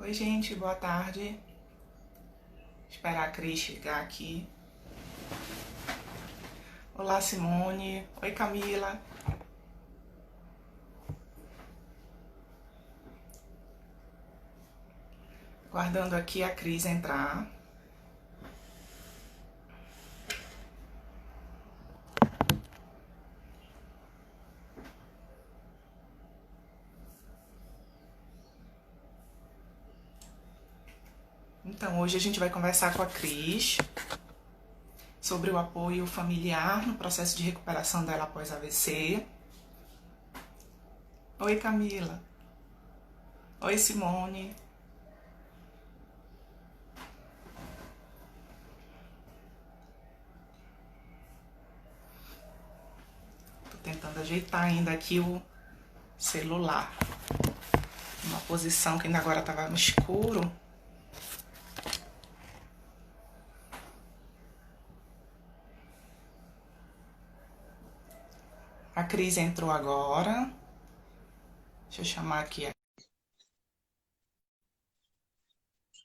Oi, gente, boa tarde. Esperar a Cris chegar aqui. Olá, Simone. Oi, Camila. Guardando aqui a Cris entrar. Então, hoje a gente vai conversar com a Cris sobre o apoio familiar no processo de recuperação dela após AVC. Oi, Camila. Oi, Simone. Tô tentando ajeitar ainda aqui o celular. Uma posição que ainda agora tava no escuro. A Cris entrou agora. Deixa eu chamar aqui.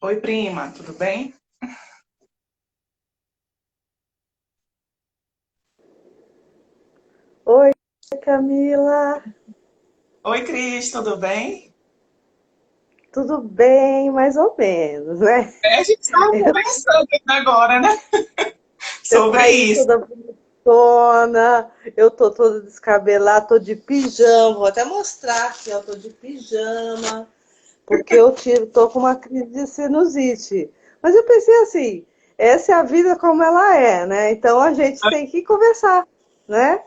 Oi, prima, tudo bem? Oi, Camila, Oi, Cris, tudo bem? tudo bem, mais ou menos, né? A gente estava Eu, conversando ainda agora, né? você Sobre tá aí isso. toda bonitona, eu tô toda descabelada, tô de pijama, vou até mostrar aqui, ó, tô de pijama, porque tô com uma crise de sinusite. Mas eu pensei assim, essa é a vida como ela é, né? Então a gente tem que conversar, né?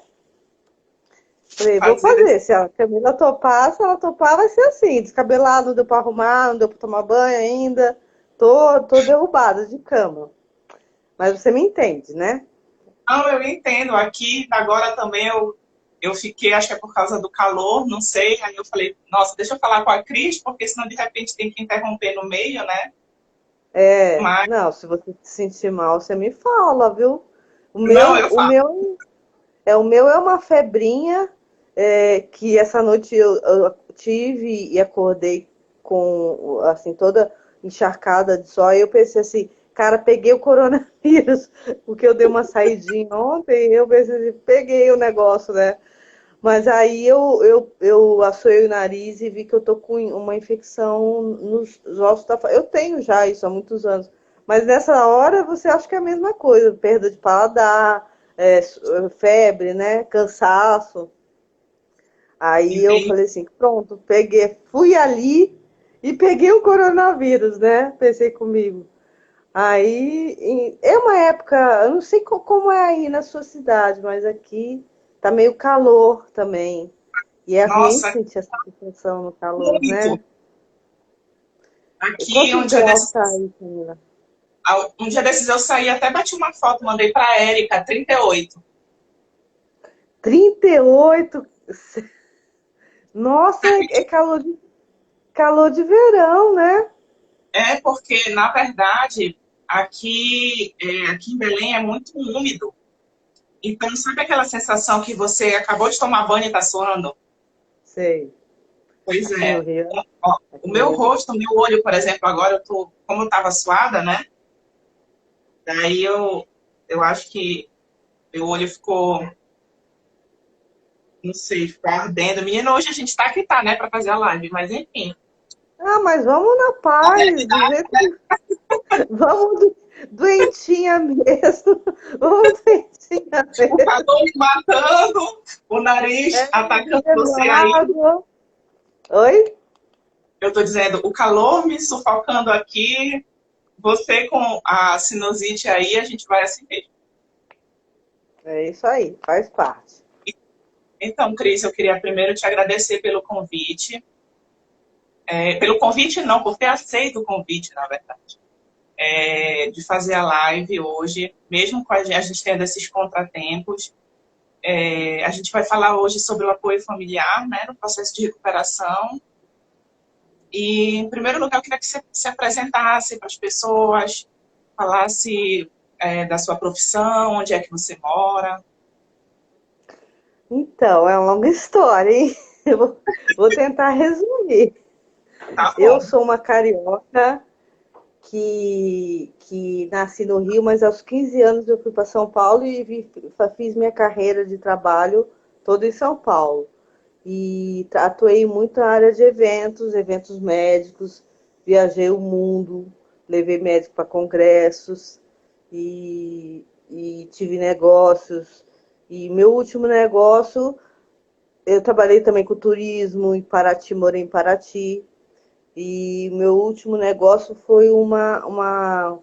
Falei, vou Fazer esse... fazer. Se a Camila topar, se ela topar, vai ser assim, descabelado, não deu pra arrumar, não deu pra tomar banho ainda. Tô derrubada de cama. Mas você me entende, né? Não, eu entendo. Aqui, agora também eu fiquei, acho que é por causa do calor, não sei. Aí eu falei, nossa, deixa eu falar com a Cris, porque senão de repente tem que interromper no meio, né? É, Mas, não, se você se sentir mal, você me fala, viu? O não, meu, eu o falo. meu, o meu é uma febrinha que essa noite eu tive e acordei com, assim, toda encharcada de sol. E eu pensei assim, cara, peguei o coronavírus, porque eu dei uma saidinha ontem, eu pensei assim, peguei o negócio, né? Mas aí eu assoei o nariz e vi que eu tô com uma infecção nos ossos da face. Eu tenho já isso há muitos anos. Mas nessa hora você acha que é a mesma coisa, perda de paladar, febre, né? Cansaço. Aí eu Entendi. falei assim, pronto, peguei, fui ali e peguei o coronavírus, né? Pensei comigo. Aí é uma época, eu não sei como é aí na sua cidade, mas aqui tá meio calor também. E é ruim Nossa, sentir essa sensação no calor, né? muito. Aqui, Quantos graus tá aí, Camila? um dia desses eu saí, até bati uma foto, mandei pra Érica, 38. 38. Nossa, é calor de verão, né? É porque, na verdade, aqui em Belém é muito úmido. Então, sabe aquela sensação que você acabou de tomar banho e está suando? Sei. Pois Aqui no é. Rio, Ó, o aqui no meu Rio. rosto, o meu olho, por exemplo, agora como eu estava suada, né? Daí eu acho que meu olho ficou, não sei, ficou ardendo. Menina, hoje a gente tá que tá, né, para fazer a live, mas enfim. Ah, mas vamos na paz, do jeito que vamos doentinha mesmo. Vamos doentinha O mesmo. calor me matando, o nariz É atacando você aí. gelado. Oi? Eu tô dizendo, o calor me sufocando aqui, você com a sinusite aí, a gente vai assim mesmo. É isso aí, faz parte. Então, Cris, eu queria primeiro te agradecer pelo convite. Pelo convite, não, por ter aceito o convite, na verdade, de fazer a live hoje, mesmo com a gente tendo esses contratempos. A gente vai falar hoje sobre o apoio familiar, né, no processo de recuperação. E, em primeiro lugar, eu queria que você se apresentasse para as pessoas, falasse da sua profissão, onde é que você mora. Então, é uma longa história, hein? Eu vou tentar resumir. Tá Eu bom. sou uma carioca que nasci no Rio, mas aos 15 anos eu fui para São Paulo e fiz minha carreira de trabalho toda em São Paulo. E atuei muito na área de eventos, eventos médicos, viajei o mundo, levei médico para congressos e tive negócios. E meu último negócio, eu trabalhei também com turismo em Paraty, morei em Paraty. E meu último negócio foi uma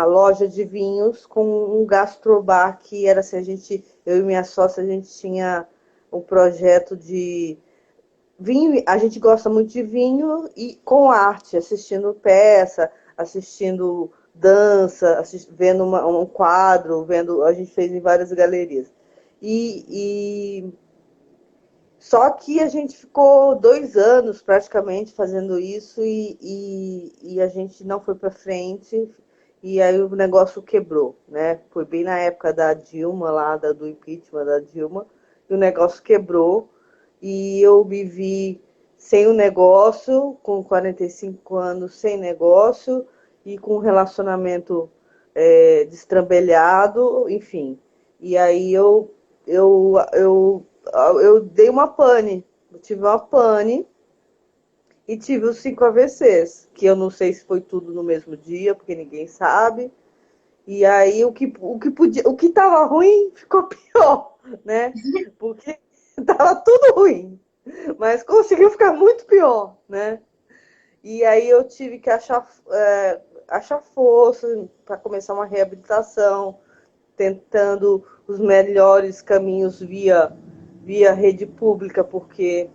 loja de vinhos com um gastrobar que era assim, eu e minha sócia, a gente tinha um projeto de vinho, a gente gosta muito de vinho e com arte, assistindo peça, assistindo dança, vendo um quadro, vendo, a gente fez em várias galerias. E só que a gente ficou 2 anos praticamente fazendo isso e a gente não foi para frente e aí o negócio quebrou, né? Foi bem na época da Dilma, do impeachment da Dilma, e o negócio quebrou e eu me vi sem o negócio, com 45 anos sem negócio e com um relacionamento destrambelhado, enfim. E aí eu dei uma pane. Eu tive uma pane e tive os 5 AVCs, que eu não sei se foi tudo no mesmo dia, porque ninguém sabe. E aí o que estava ruim ficou pior, né? Porque estava tudo ruim, mas conseguiu ficar muito pior, né? E aí eu tive que achar força para começar uma reabilitação, tentando os melhores caminhos via rede pública, porque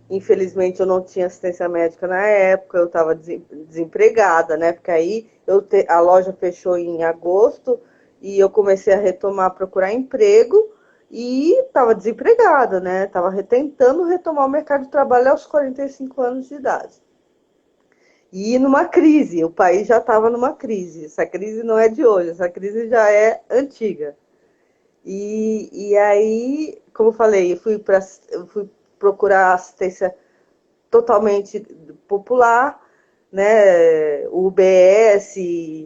infelizmente eu não tinha assistência médica na época, eu estava desempregada, né? Porque aí a loja fechou em agosto e eu comecei a retomar, a procurar emprego e estava desempregada, né? Estava tentando retomar o mercado de trabalho aos 45 anos de idade. E numa crise, o país já estava numa crise. Essa crise não é de hoje, essa crise já é antiga. E aí, como eu falei, eu fui procurar assistência totalmente popular, né? O UBS,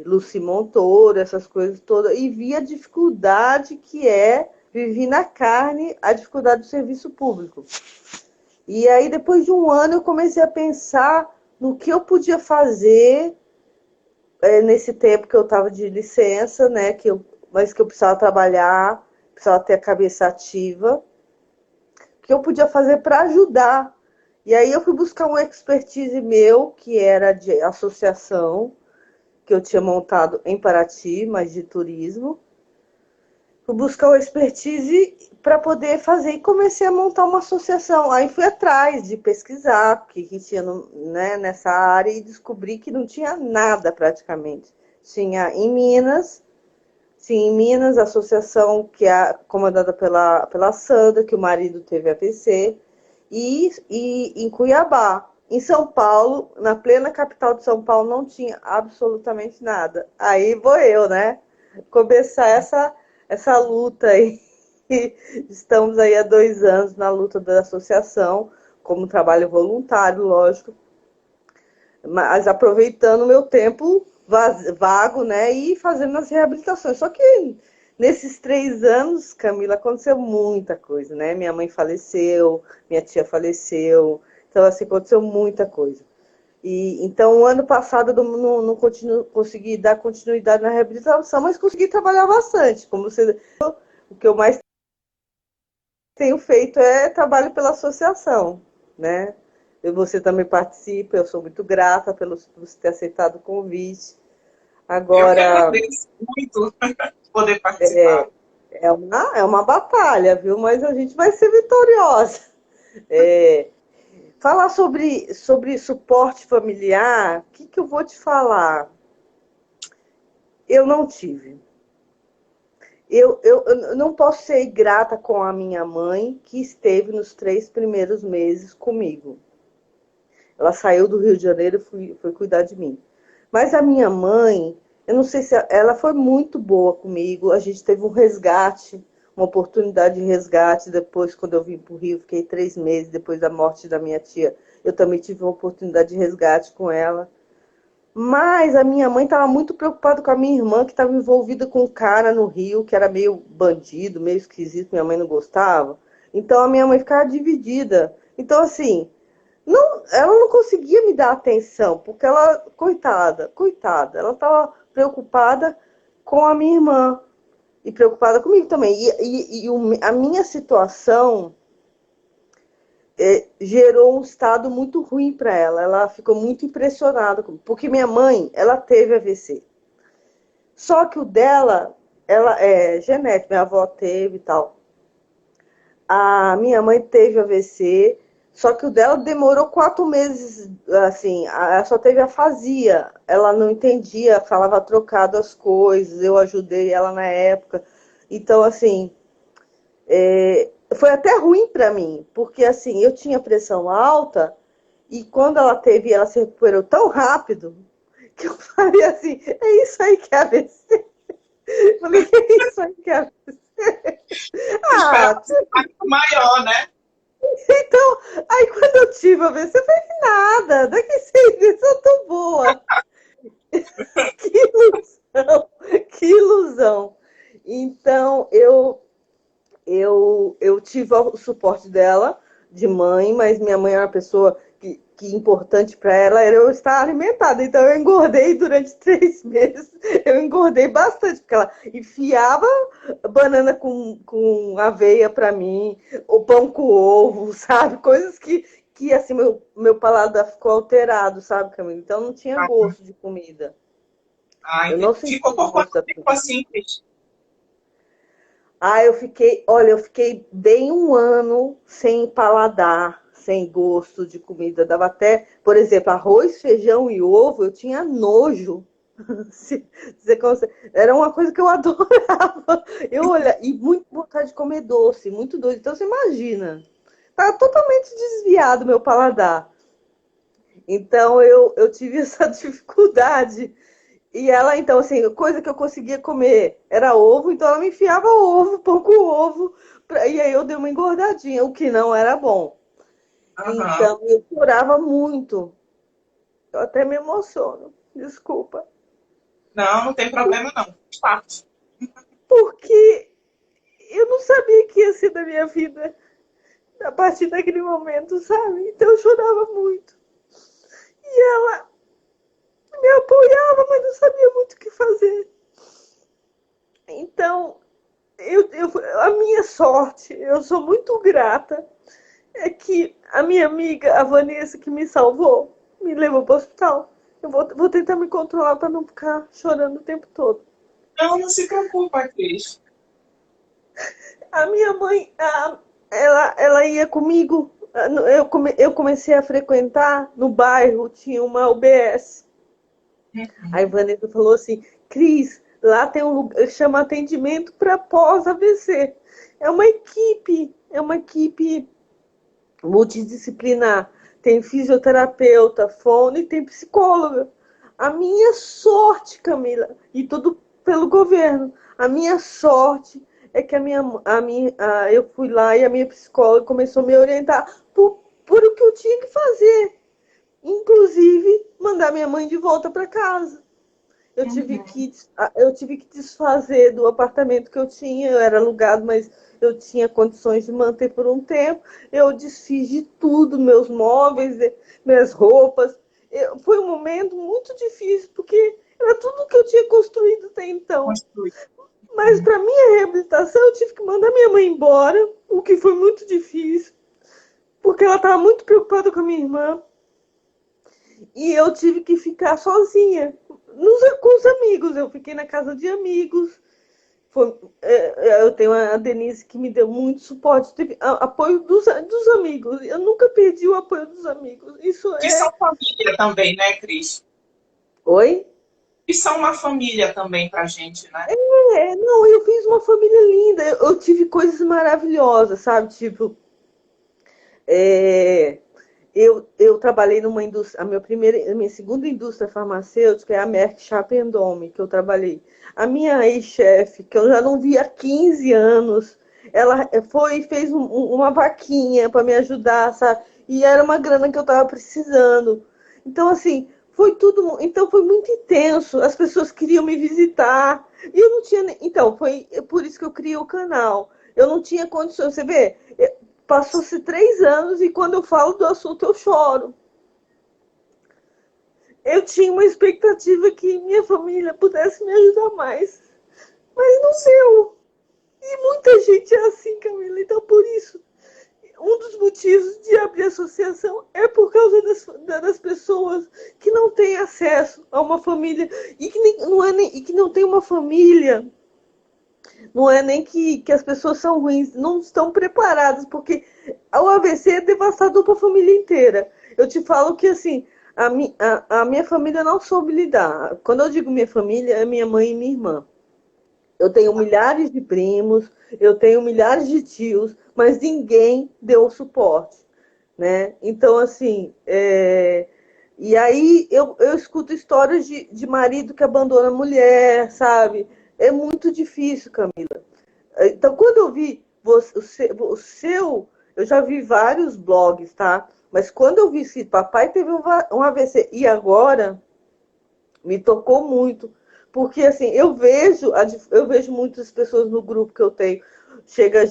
Luci Montoro, essas coisas todas, e vi a dificuldade que vivi na carne, a dificuldade do serviço público. E aí, depois de um ano, eu comecei a pensar no que eu podia fazer nesse tempo que eu estava de licença, né? Mas que eu precisava trabalhar, precisava ter a cabeça ativa, que eu podia fazer para ajudar. E aí eu fui buscar um expertise meu, que era de associação, que eu tinha montado em Paraty, mas de turismo. Fui buscar uma expertise para poder fazer e comecei a montar uma associação. Aí fui atrás de pesquisar o que tinha né, nessa área e descobri que não tinha nada praticamente. Tinha em Minas a associação que é comandada pela Sandra, que o marido teve AVC, e em Cuiabá. Em São Paulo, na plena capital de São Paulo, não tinha absolutamente nada. Aí vou eu, né? Começar essa luta aí. Estamos aí há 2 anos na luta da associação, como trabalho voluntário, lógico, mas aproveitando o meu tempo vago, né, e fazendo as reabilitações. Só que nesses 3 anos, Camila, aconteceu muita coisa, né? Minha mãe faleceu, minha tia faleceu, então assim, aconteceu muita coisa. E, então, o ano passado eu não consegui dar continuidade na reabilitação, mas consegui trabalhar bastante. O que eu mais tenho feito é trabalho pela associação, né? Você também participa, eu sou muito grata por você ter aceitado o convite. Eu que Agora, agradeço muito poder participar. é uma batalha, viu? Mas a gente vai ser vitoriosa. É, falar sobre suporte familiar, o que eu vou te falar? Eu não tive. Eu não posso ser grata com a minha mãe, que esteve nos 3 primeiros meses comigo. Ela saiu do Rio de Janeiro e foi cuidar de mim. Mas a minha mãe, eu não sei se ela foi muito boa comigo. A gente teve um resgate. uma oportunidade de resgate. Depois, quando eu vim para o Rio, fiquei 3 meses depois da morte da minha tia. Eu também tive uma oportunidade de resgate com ela. Mas a minha mãe estava muito preocupada com a minha irmã, que estava envolvida com um cara no Rio, que era meio bandido, meio esquisito, minha mãe não gostava. Então a minha mãe ficava dividida. Então, assim, não, ela não conseguia me dar atenção, porque ela, coitada, ela estava preocupada com a minha irmã e preocupada comigo também. A minha situação gerou um estado muito ruim para ela. Ela ficou muito impressionada, porque minha mãe, ela teve AVC. Só que o dela, ela é genético, minha avó teve e tal. A minha mãe teve AVC, só que o dela demorou 4 meses, assim, ela só teve afasia. Ela não entendia, falava trocado as coisas, eu ajudei ela na época. Então, assim, foi até ruim para mim, porque assim, eu tinha pressão alta e quando ela teve, ela se recuperou tão rápido que eu falei assim, é isso aí que é AVC. Eu falei, é isso aí que é AVC. Esperava Ah, um impacto maior, né? então, aí quando eu tive AVC, eu falei, nada, daqui 6 meses eu tô boa. Que ilusão, que ilusão. Então, eu tive o suporte dela, de mãe, mas minha mãe é uma pessoa que importante para ela era eu estar alimentada. Então eu engordei durante 3 meses. Eu engordei bastante, porque ela enfiava banana com aveia para mim, o pão com ovo, sabe? Coisas que assim, meu paladar ficou alterado, sabe, Camila? Então não tinha gosto de comida. Eu não Entendi. sentia Ficou o por gosto quanto da tempo comida. assim, Cris? Eu fiquei bem um ano sem paladar, sem gosto de comida. Dava até, por exemplo, arroz, feijão e ovo, eu tinha nojo. Era uma coisa que eu adorava. Eu olha, e muito vontade de comer doce, muito doce. Então você imagina, tá totalmente desviado meu paladar. Então eu tive essa dificuldade. E ela, então, assim, coisa que eu conseguia comer era ovo, então ela me enfiava ovo, pão com ovo, e aí eu dei uma engordadinha, o que não era bom. Aham. Então eu chorava muito. Eu até me emociono, desculpa. Não, não tem problema não. Faz parte. Porque eu não sabia que ia ser da minha vida a partir daquele momento, sabe? Então eu chorava muito. E ela me apoiava, mas não sabia muito o que fazer. Então, a minha sorte, eu sou muito grata, é que a minha amiga, a Vanessa, que me salvou, me levou para o hospital. Eu vou tentar me controlar para não ficar chorando o tempo todo. Não, não se preocupa, Cris. A minha mãe, ela ia comigo. Eu comecei a frequentar no bairro, tinha uma UBS. Aí a Vanessa falou assim: Cris, lá tem um lugar, chama atendimento para pós-AVC. É uma equipe multidisciplinar. Tem fisioterapeuta, fono e tem psicóloga. A minha sorte, Camila, e tudo pelo governo. A minha sorte é que eu fui lá e a minha psicóloga começou a me orientar por o que eu tinha que fazer. Inclusive, mandar minha mãe de volta para casa. Eu tive que desfazer do apartamento que eu tinha, eu era alugado, mas eu tinha condições de manter por um tempo. Eu desfiz de tudo, meus móveis, minhas roupas. Foi um momento muito difícil, porque era tudo que eu tinha construído até então. Construir. Mas para minha reabilitação, eu tive que mandar minha mãe embora, o que foi muito difícil, porque ela estava muito preocupada com a minha irmã. E eu tive que ficar sozinha, com os amigos. Eu fiquei na casa de amigos. Eu tenho a Denise que me deu muito suporte, teve apoio dos amigos. Eu nunca perdi o apoio dos amigos. Isso Que é. são família também, né, Cris? Oi? Que são uma família também pra gente, né? Não, eu fiz uma família linda. Eu tive coisas maravilhosas, sabe? Tipo, é, eu trabalhei numa indústria, a minha segunda indústria farmacêutica é a Merck Sharp and Dohme, que eu trabalhei. A minha ex-chefe, que eu já não vi há 15 anos, ela foi e fez uma vaquinha para me ajudar, sabe? E era uma grana que eu estava precisando. Então, assim, foi tudo. Então, foi muito intenso. As pessoas queriam me visitar. E eu não tinha. Então, foi por isso que eu criei o canal. Eu não tinha condições. Você vê, passou-se 3 anos e quando eu falo do assunto eu choro. Eu tinha uma expectativa que minha família pudesse me ajudar mais, mas não deu. E muita gente é assim, Camila. Então, por isso, um dos motivos de abrir associação é por causa das pessoas que não têm acesso a uma família e que, não, e que não tem uma família. Não é nem que as pessoas são ruins, não estão preparadas, porque o AVC é devastador para a família inteira. Eu te falo que, assim, a minha família não soube lidar. Quando eu digo minha família, é minha mãe e minha irmã. Eu tenho milhares de primos, eu tenho milhares de tios, mas ninguém deu suporte, né? Então, assim, e aí eu escuto histórias de marido que abandona a mulher, sabe? É muito difícil, Camila. Então, quando eu vi o seu, eu já vi vários blogs, tá? Mas quando eu vi que papai teve um AVC e agora, me tocou muito. Porque, assim, eu vejo muitas pessoas no grupo que eu tenho, chega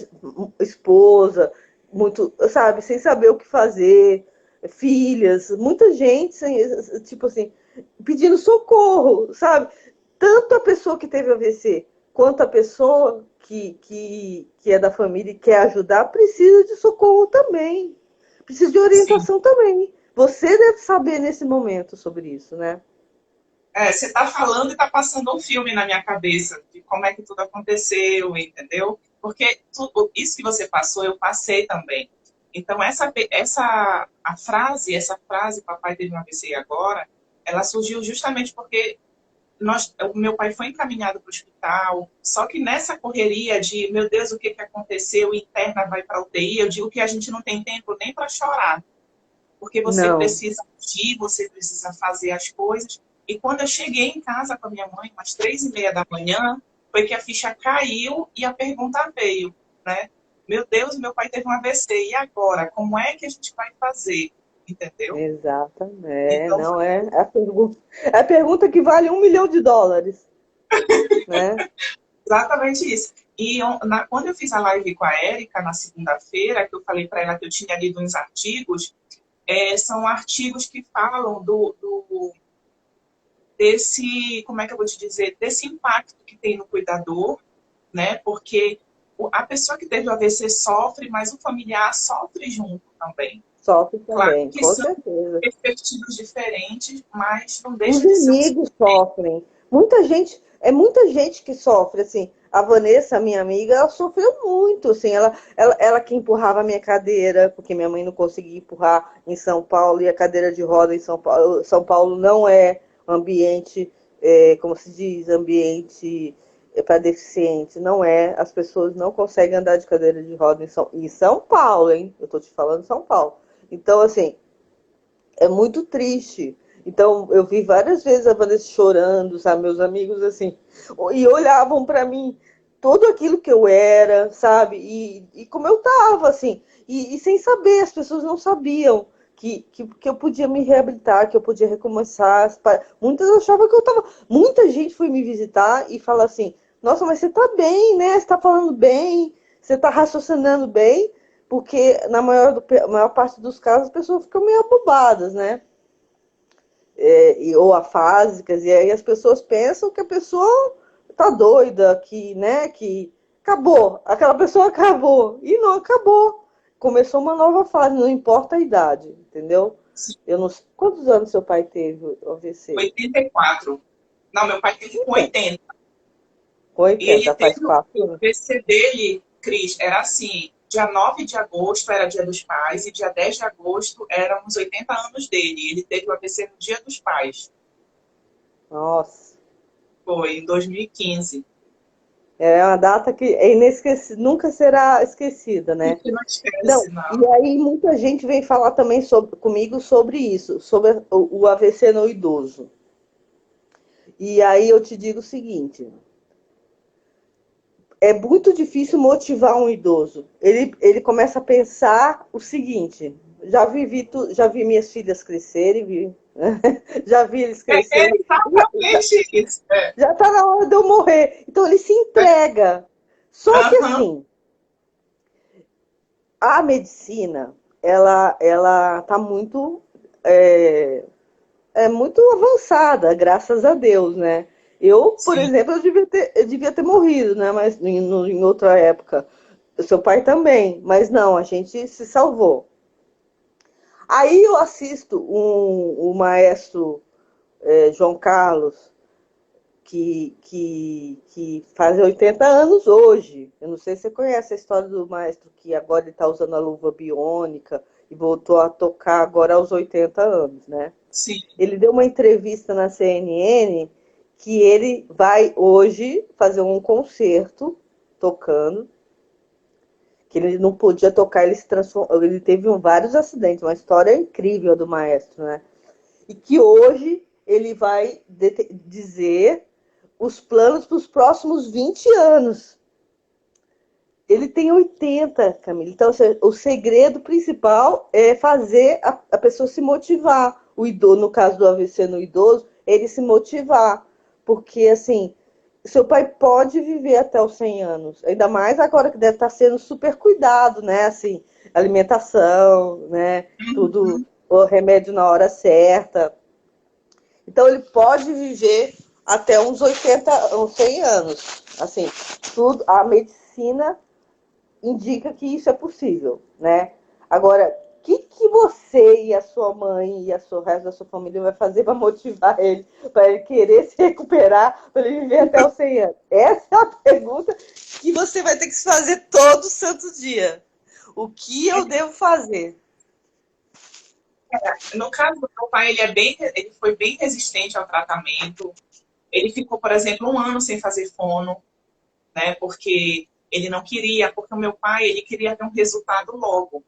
esposa, muito, sabe, sem saber o que fazer, filhas, muita gente, tipo assim, pedindo socorro, sabe? Tanto a pessoa que teve AVC, quanto a pessoa que é da família e quer ajudar, precisa de socorro também. Precisa de Sim. orientação também. Você deve saber nesse momento sobre isso, né? Você está falando e está passando um filme na minha cabeça de como é que tudo aconteceu, entendeu? Porque isso que você passou, eu passei também. Então, essa frase, papai teve um AVC agora, ela surgiu justamente porque o meu pai foi encaminhado para o hospital, só que nessa correria de, meu Deus, o que, que aconteceu, interna vai para a UTI, eu digo que a gente não tem tempo nem para chorar, porque você Não. precisa agir, você precisa fazer as coisas. E quando eu cheguei em casa com a minha mãe, umas 3:30 da manhã, foi que a ficha caiu e a pergunta veio, né? Meu Deus, meu pai teve um AVC, e agora? Como é que a gente vai fazer? Entendeu? Exatamente. Então, Não é é a pergunta que vale US$ 1 milhão, né? exatamente isso. E quando eu fiz a live com a Érica na segunda-feira, que eu falei para ela que eu tinha lido uns artigos, são artigos que falam desse, como é que eu vou te dizer, desse impacto que tem no cuidador, né? Porque a pessoa que teve o AVC sofre, mas o familiar sofre junto também. Sofre Claro também, que com são certeza. perspectivas diferentes, mas não Os deixa de ser um amigos sofrem. Muita gente que sofre, assim. A Vanessa, minha amiga, ela sofreu muito, assim. Ela que empurrava a minha cadeira, porque minha mãe não conseguia empurrar em São Paulo, e a cadeira de roda em São Paulo. São Paulo não é ambiente, como se diz, ambiente para deficiente. Não é. As pessoas não conseguem andar de cadeira de roda em São Paulo, hein? Eu tô te falando São Paulo. Então, assim, é muito triste. Então, eu vi várias vezes a Vanessa chorando, sabe? Meus amigos, assim, e olhavam para mim tudo aquilo que eu era, sabe? E como eu tava, assim, e sem saber, as pessoas não sabiam que eu podia me reabilitar, que eu podia recomeçar. Muitas achavam que eu tava. Muita gente foi me visitar e fala assim: nossa, mas você tá bem, né? Você tá falando bem, você tá raciocinando bem, porque na maior parte dos casos as pessoas ficam meio abobadas, né? Ou afásicas, e aí as pessoas pensam que a pessoa tá doida, que acabou, aquela pessoa acabou, e não acabou. Começou uma nova fase, não importa a idade, entendeu? Eu não sei quantos anos seu pai teve o AVC. 84. Não, meu pai teve com Então, 80. com E ele 80, faz teve o 4 anos. PC dele, Cris, era assim, dia 9 de agosto era dia dos pais e dia 10 de agosto eram os 80 anos dele. Ele teve o AVC no dia dos pais. Nossa. Foi em 2015. É uma data que é inesquecível, nunca será esquecida, E né? que não Não, esquece, e não. aí muita gente vem falar também comigo sobre isso, sobre o AVC no idoso. E aí eu te digo o seguinte, é muito difícil motivar um idoso. Ele começa a pensar o seguinte: já vi minhas filhas crescerem, já vi eles É crescerem, exatamente isso. É. já está na hora de eu morrer. Então ele se entrega. Só que Aham, assim, a medicina, ela está muito, é, muito avançada, graças a Deus, né? Eu, por sim. exemplo, eu devia ter morrido, né? Mas em outra época. Seu pai também, mas não, a gente se salvou. Aí eu assisto o maestro João Carlos, que faz 80 anos hoje. Eu não sei se você conhece a história do maestro que agora ele está usando a luva biônica e voltou a tocar agora aos 80 anos, né? Sim. Ele deu uma entrevista na CNN que ele vai hoje fazer um concerto tocando, que ele não podia tocar, ele se transformou, ele teve vários acidentes, uma história incrível do maestro, né? E que hoje ele vai dizer os planos para os próximos 20 anos. Ele tem 80, Camila. Então, o segredo principal é fazer a pessoa se motivar. O idoso, no caso do AVC no idoso, ele se motivar. Porque, assim, seu pai pode viver até os 100 anos. Ainda mais agora que deve estar sendo super cuidado, né? Assim, alimentação, né? Tudo, Uhum. o remédio na hora certa. Então, ele pode viver até uns 80, uns 100 anos. Assim, tudo, a medicina indica que isso é possível, né? Agora, o que você e a sua mãe e o resto da sua família vai fazer para motivar ele, para ele querer se recuperar, para ele viver até os 100 anos? Essa é a pergunta que você vai ter que se fazer todo santo dia. O que eu devo fazer? No caso do meu pai, ele foi bem resistente ao tratamento. Ele ficou, por exemplo, um ano sem fazer fono, né? Porque ele não queria, porque o meu pai, ele queria ter um resultado logo.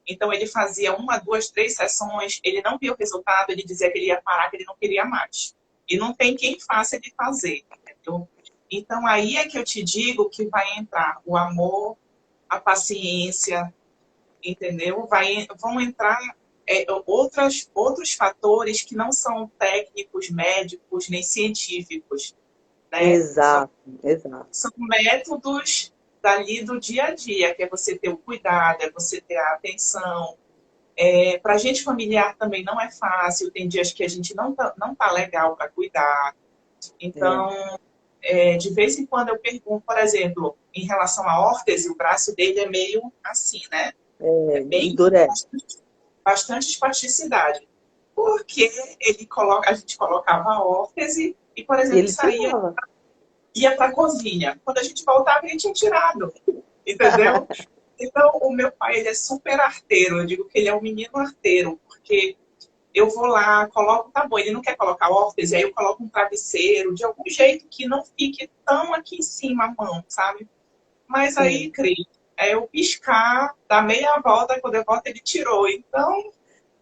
Então ele fazia uma, duas, três sessões, ele não via o resultado, ele dizia que ele ia parar, que ele não queria mais. E não tem quem faça ele fazer, entendeu? Então aí é que eu te digo que vai entrar o amor, a paciência, entendeu? Vão entrar outros fatores que não são técnicos, médicos, nem científicos, né? Exato, exato. São métodos dali do dia a dia, que é você ter o cuidado, é você ter a atenção. Para a gente familiar também não é fácil, tem dias que a gente não tá legal para cuidar. É, Então, de vez em quando eu pergunto, por exemplo, em relação à órtese, o braço dele é meio assim, né? É bem endurece. bastante espasticidade. Porque a gente colocava a órtese e, por exemplo, Ele saía, tirava. ia para a cozinha. Quando a gente voltava, ele tinha tirado, entendeu? Então, o meu pai, ele é super arteiro. Eu digo que ele é um menino arteiro, porque eu vou lá, coloco, tá bom, ele não quer colocar órtese, aí eu coloco um travesseiro, de algum jeito que não fique tão aqui em cima a mão, sabe? Mas aí, Sim. Cris, é eu piscar, dar meia volta, quando eu volto ele tirou. Então,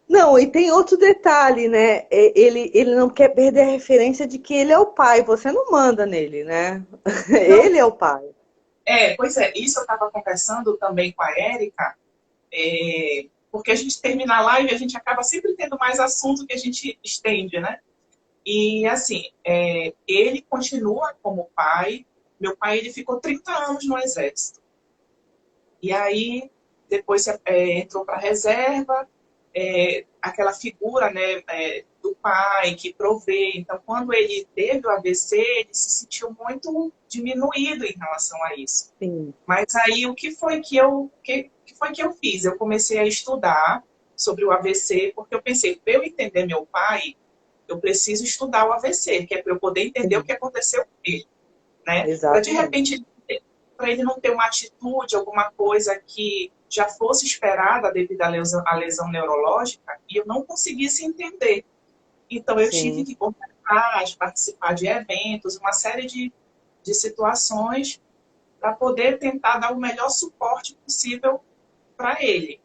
Não, e tem outro detalhe, né? Ele não quer perder a referência de que ele é o pai, você não manda nele, né? não, Ele é o pai. pois é, isso eu estava conversando também com a Érica, porque a gente termina a live e a gente acaba sempre tendo mais assunto que a gente estende, né? E assim, ele continua como pai. Meu pai ele ficou 30 anos no exército. E aí depois entrou para a reserva, aquela figura, né, do pai que provê. Então, quando ele teve o AVC, ele se sentiu muito diminuído em relação a isso. Sim, Mas aí que foi que eu fiz? Eu comecei a estudar sobre o AVC, porque eu pensei, para eu entender meu pai, eu preciso estudar o AVC, que é para eu poder entender o sim, que aconteceu com ele, né? Para de exatamente. repente, para ele não ter uma atitude, alguma coisa que já fosse esperada devido à lesão neurológica, e eu não conseguisse entender. Então, eu tive Sim, que conversar, participar de eventos, uma série de situações para poder tentar dar o melhor suporte possível para ele.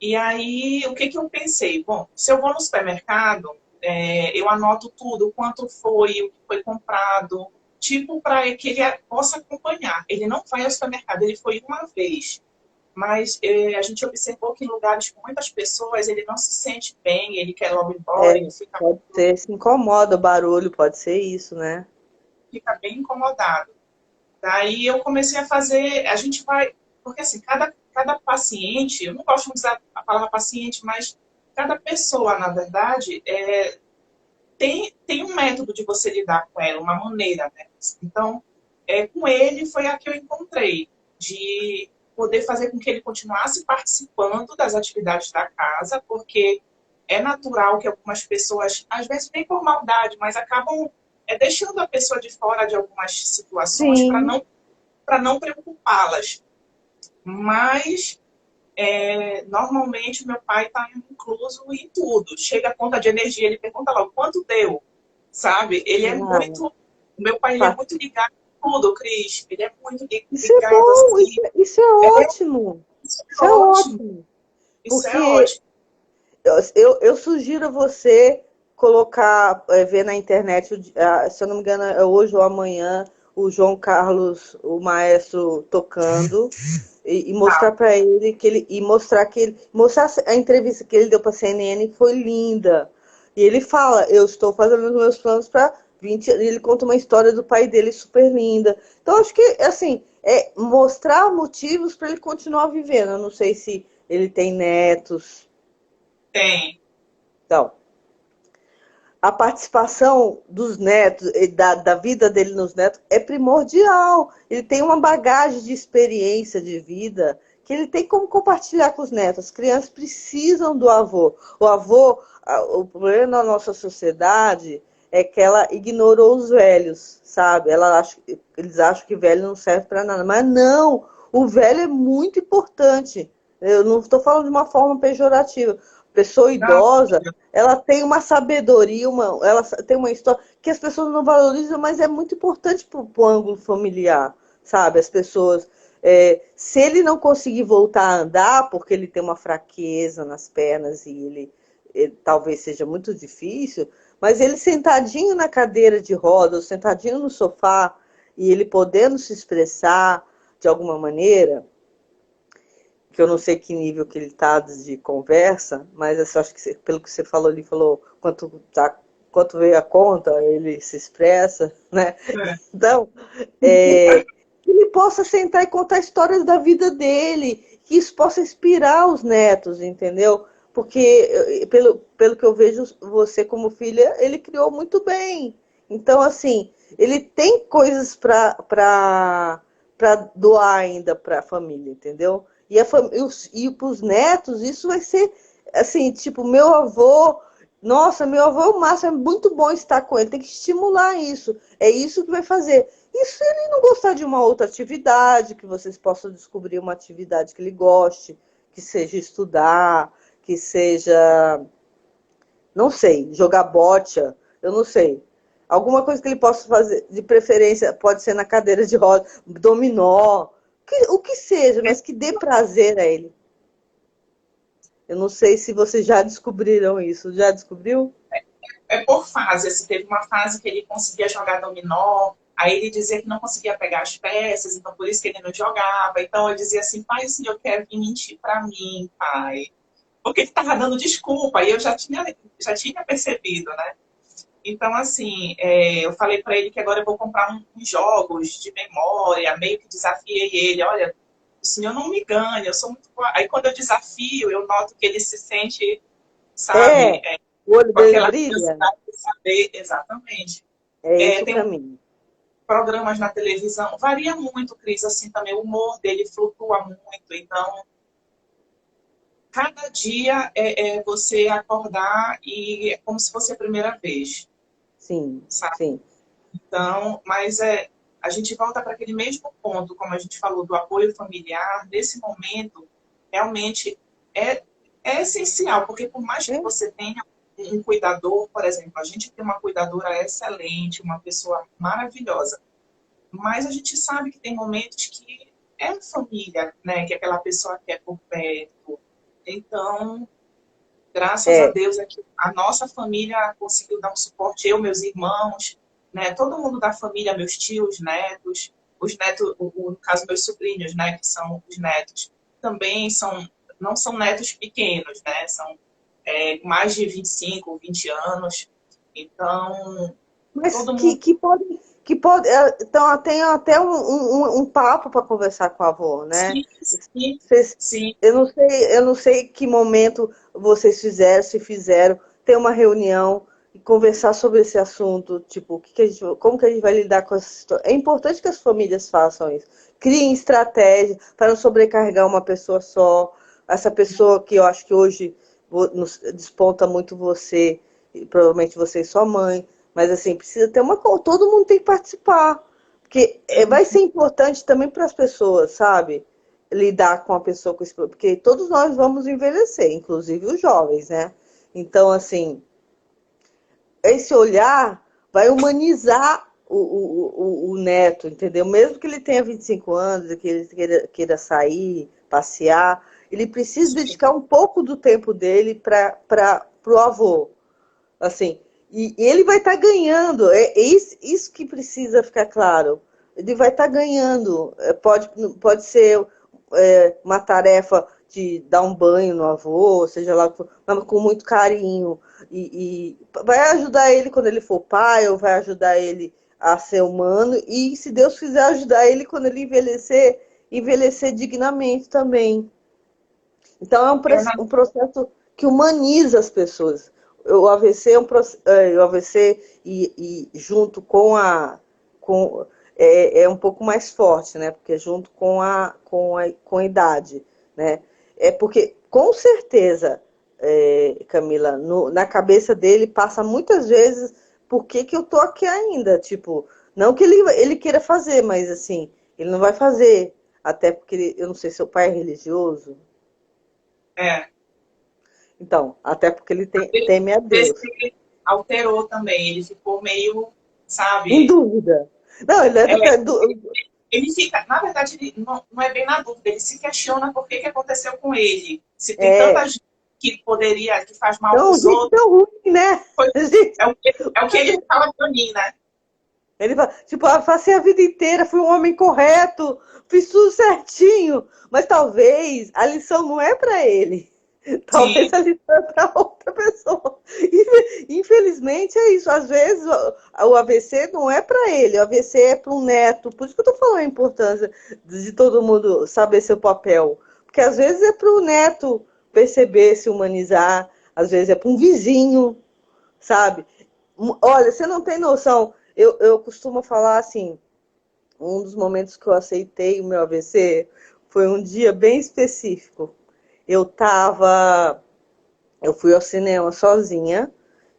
E aí, o que, que eu pensei? Bom, se eu vou no supermercado, eu anoto tudo, quanto foi, o que foi comprado, tipo para que ele possa acompanhar. Ele não vai ao supermercado, ele foi uma vez, mas a gente observou que em lugares com muitas pessoas ele não se sente bem, ele quer logo ir embora, ele fica, Pode ser, se incomoda o barulho, pode ser isso, né? fica bem incomodado. Daí eu comecei a fazer, a gente vai, porque assim, cada paciente, eu não gosto de usar a palavra paciente, mas cada pessoa, na verdade, tem um método de você lidar com ela, uma maneira, né? Então, com ele foi a que eu encontrei, de poder fazer com que ele continuasse participando das atividades da casa, porque é natural que algumas pessoas, às vezes nem por maldade, mas acabam deixando a pessoa de fora de algumas situações Sim. para não preocupá-las. Mas normalmente meu pai está incluso em tudo. Chega a conta de energia, ele pergunta logo quanto deu, sabe? Ele é Ah, muito, o meu pai ele é tá. muito ligado em tudo, Cris. Ele é muito Isso é ligado bom, assim. isso é É, ótimo. isso Isso é é ótimo. ótimo. Isso é Porque ótimo. eu sugiro a você colocar, ver na internet, se eu não me engano, é hoje ou amanhã, o João Carlos, o maestro, tocando, e Tá. mostrar para ele que ele. E mostrar que ele. Mostrar a entrevista que ele deu para a CNN que foi linda. E ele fala, eu estou fazendo os meus planos para 20. Ele conta uma história do pai dele super linda. Então, acho que, assim, mostrar motivos para ele continuar vivendo. Eu não sei se ele tem netos. Tem. Então, a participação dos netos, da vida dele nos netos, é primordial. Ele tem uma bagagem de experiência de vida que ele tem como compartilhar com os netos. As crianças precisam do avô. O avô, o problema da nossa sociedade é que ela ignorou os velhos, sabe? Eles acham que velho não serve para nada. Mas não, o velho é muito importante. Eu não estou falando de uma forma pejorativa. Pessoa Não, idosa, ela tem uma sabedoria, ela tem uma história que as pessoas não valorizam, mas é muito importante para o ângulo familiar, sabe? As pessoas. Se ele não conseguir voltar a andar, porque ele tem uma fraqueza nas pernas e ele talvez seja muito difícil, mas ele sentadinho na cadeira de rodas, ou sentadinho no sofá, e ele podendo se expressar de alguma maneira, que eu não sei que nível que ele está de conversa, mas eu acho que pelo que você falou, ele falou quanto veio a conta, ele se expressa, né? é. Então, que ele possa sentar e contar histórias da vida dele, que isso possa inspirar os netos, entendeu? Porque, pelo que eu vejo, você como filha, ele criou muito bem. Então, assim, ele tem coisas para doar ainda para a família, entendeu? E para os netos, isso vai ser assim, tipo, meu avô, nossa, meu avô é o máximo, é muito bom estar com ele, tem que estimular isso. É isso que vai fazer. E se ele não gostar de uma outra atividade, que vocês possam descobrir uma atividade que ele goste, que seja estudar, que seja, não sei, jogar bocha, eu não sei. Alguma coisa que ele possa fazer, de preferência, pode ser na cadeira de roda, dominó, o que seja, mas que dê prazer a ele. Eu não sei se vocês já descobriram isso. Já descobriu? Por fase. Assim, teve uma fase que ele conseguia jogar dominó, aí ele dizia que não conseguia pegar as peças, então por isso que ele não jogava. Então eu dizia assim, pai, sim, eu quero vir mentir para mim, pai. Porque ele estava dando desculpa, e eu já tinha percebido, né? Então, assim, eu falei para ele que agora eu vou comprar uns jogos de memória, meio que desafiei ele, olha, o senhor não me ganha, eu sou muito boa. Aí quando eu desafio, eu noto que ele se sente, sabe, É, o olho com dele aquela brilha. curiosidade de saber exatamente. É esse o Tem caminho. programas na televisão, varia muito, Cris, assim, também o humor dele flutua muito, então cada dia é você acordar e é como se fosse a primeira vez, Sim, sabe? sim. Então, mas a gente volta para aquele mesmo ponto, como a gente falou, do apoio familiar, nesse momento, realmente é, é essencial, porque por mais que É, você tenha um cuidador, por exemplo, a gente tem uma cuidadora excelente, uma pessoa maravilhosa, mas a gente sabe que tem momentos que é família, né, que aquela pessoa quer por perto. Então, graças a é, Deus, a nossa família conseguiu dar um suporte, eu, meus irmãos. né? Todo mundo da família, meus tios, netos, os netos, no caso, meus sobrinhos, né? Que são os netos, também não são netos pequenos, né? São mais de 25, 20 anos. Então, Mas todo mundo. então tem até um papo para conversar com a avó, né? Sim, sim, Vocês, sim. eu não sei que momento vocês fizeram, se fizeram, ter uma reunião e conversar sobre esse assunto, tipo, como que a gente vai lidar com essa situação. É importante que as famílias façam isso. Criem estratégia para não sobrecarregar uma pessoa só. Essa pessoa que eu acho que hoje desponta muito você, e provavelmente você e sua mãe, mas assim, precisa ter todo mundo tem que participar. Porque vai ser importante também para as pessoas, sabe? Lidar com a pessoa com esse problema, porque todos nós vamos envelhecer, inclusive os jovens, né? Então, assim, esse olhar vai humanizar o neto, entendeu? Mesmo que ele tenha 25 anos, que ele queira sair, passear, ele precisa dedicar um pouco do tempo dele para o avô, assim. E ele vai estar ganhando, é isso que precisa ficar claro. Ele vai estar ganhando, pode ser uma tarefa de dar um banho no avô, seja lá, mas com muito carinho. E vai ajudar ele quando ele for pai, ou vai ajudar ele a ser humano. E se Deus quiser ajudar ele quando ele envelhecer, envelhecer dignamente também. Então é um processo que humaniza as pessoas. O AVC o AVC e junto com é um pouco mais forte, né? Porque junto com a idade, né? É porque com certeza, Camila, na cabeça dele passa muitas vezes por que eu tô aqui ainda, tipo, não que ele queira fazer, mas assim, ele não vai fazer, até porque eu não sei se seu pai é religioso. É. Então, até porque ele teme a Deus. Ele alterou também, ele ficou meio, Em sabe? dúvida. Não, ele é É, do. ele fica, na verdade, ele não é bem na dúvida, ele se questiona por que aconteceu com ele. Se tem tanta É. gente que faz mal para Não, os gente outros, tão ruim, né? Gente, é o que ele fala para mim, né? ele fala, tipo, eu passei a vida inteira, fui um homem correto, fiz tudo certinho. Mas talvez a lição não é para ele. Sim, Talvez a lição é para outra pessoa. Infelizmente é isso. Às vezes o AVC não é para ele, o AVC é para um neto. Por isso que eu estou falando a importância de todo mundo saber seu papel. Porque às vezes é para o neto perceber, se humanizar, às vezes é para um vizinho, sabe? Olha, você não tem noção. Eu costumo falar assim, um dos momentos que eu aceitei o meu AVC foi um dia bem específico. Eu tava, eu fui ao cinema sozinha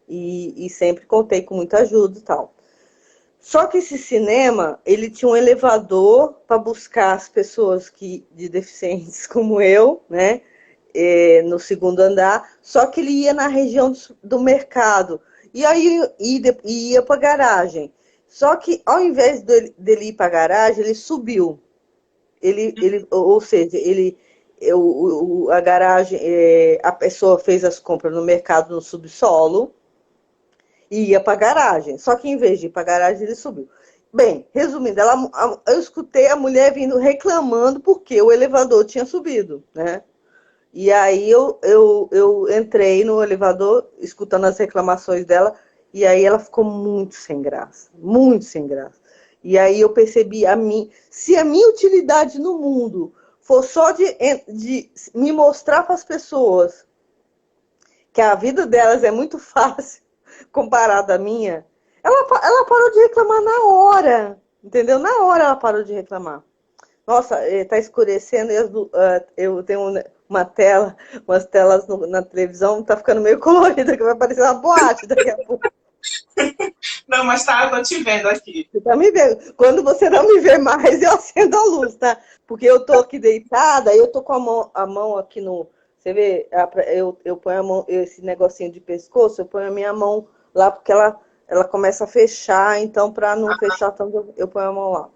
e sempre contei com muita ajuda e tal. Só que esse cinema, ele tinha um elevador para buscar as pessoas de deficientes como eu, né? No segundo andar, só que ele ia na região do mercado. E aí ia para a garagem. Só que ao invés dele ir para a garagem, ele subiu. Ou seja, a garagem, a pessoa fez as compras no mercado no subsolo e ia para a garagem. Só que em vez de ir para a garagem, ele subiu. Bem, resumindo, eu escutei a mulher vindo reclamando porque o elevador tinha subido, né? E aí eu entrei no elevador, escutando as reclamações dela, e aí ela ficou muito sem graça, muito sem graça. E aí eu percebi se a minha utilidade no mundo for só de me mostrar para as pessoas que a vida delas é muito fácil comparada à minha, ela parou de reclamar na hora, entendeu? Na hora ela parou de reclamar. Nossa, tá escurecendo e eu tenho uma tela, umas telas na televisão, tá ficando meio colorida, que vai parecer uma boate daqui a pouco. não, mas tá, eu tô te vendo aqui. Você tá me vendo? Quando você não me vê mais, eu acendo a luz, tá? Porque eu tô aqui deitada, eu tô com a mão aqui no. Você vê, eu ponho a mão, esse negocinho de pescoço, eu ponho a minha mão lá, porque ela começa a fechar, então, para não fechar tanto, eu ponho a mão lá.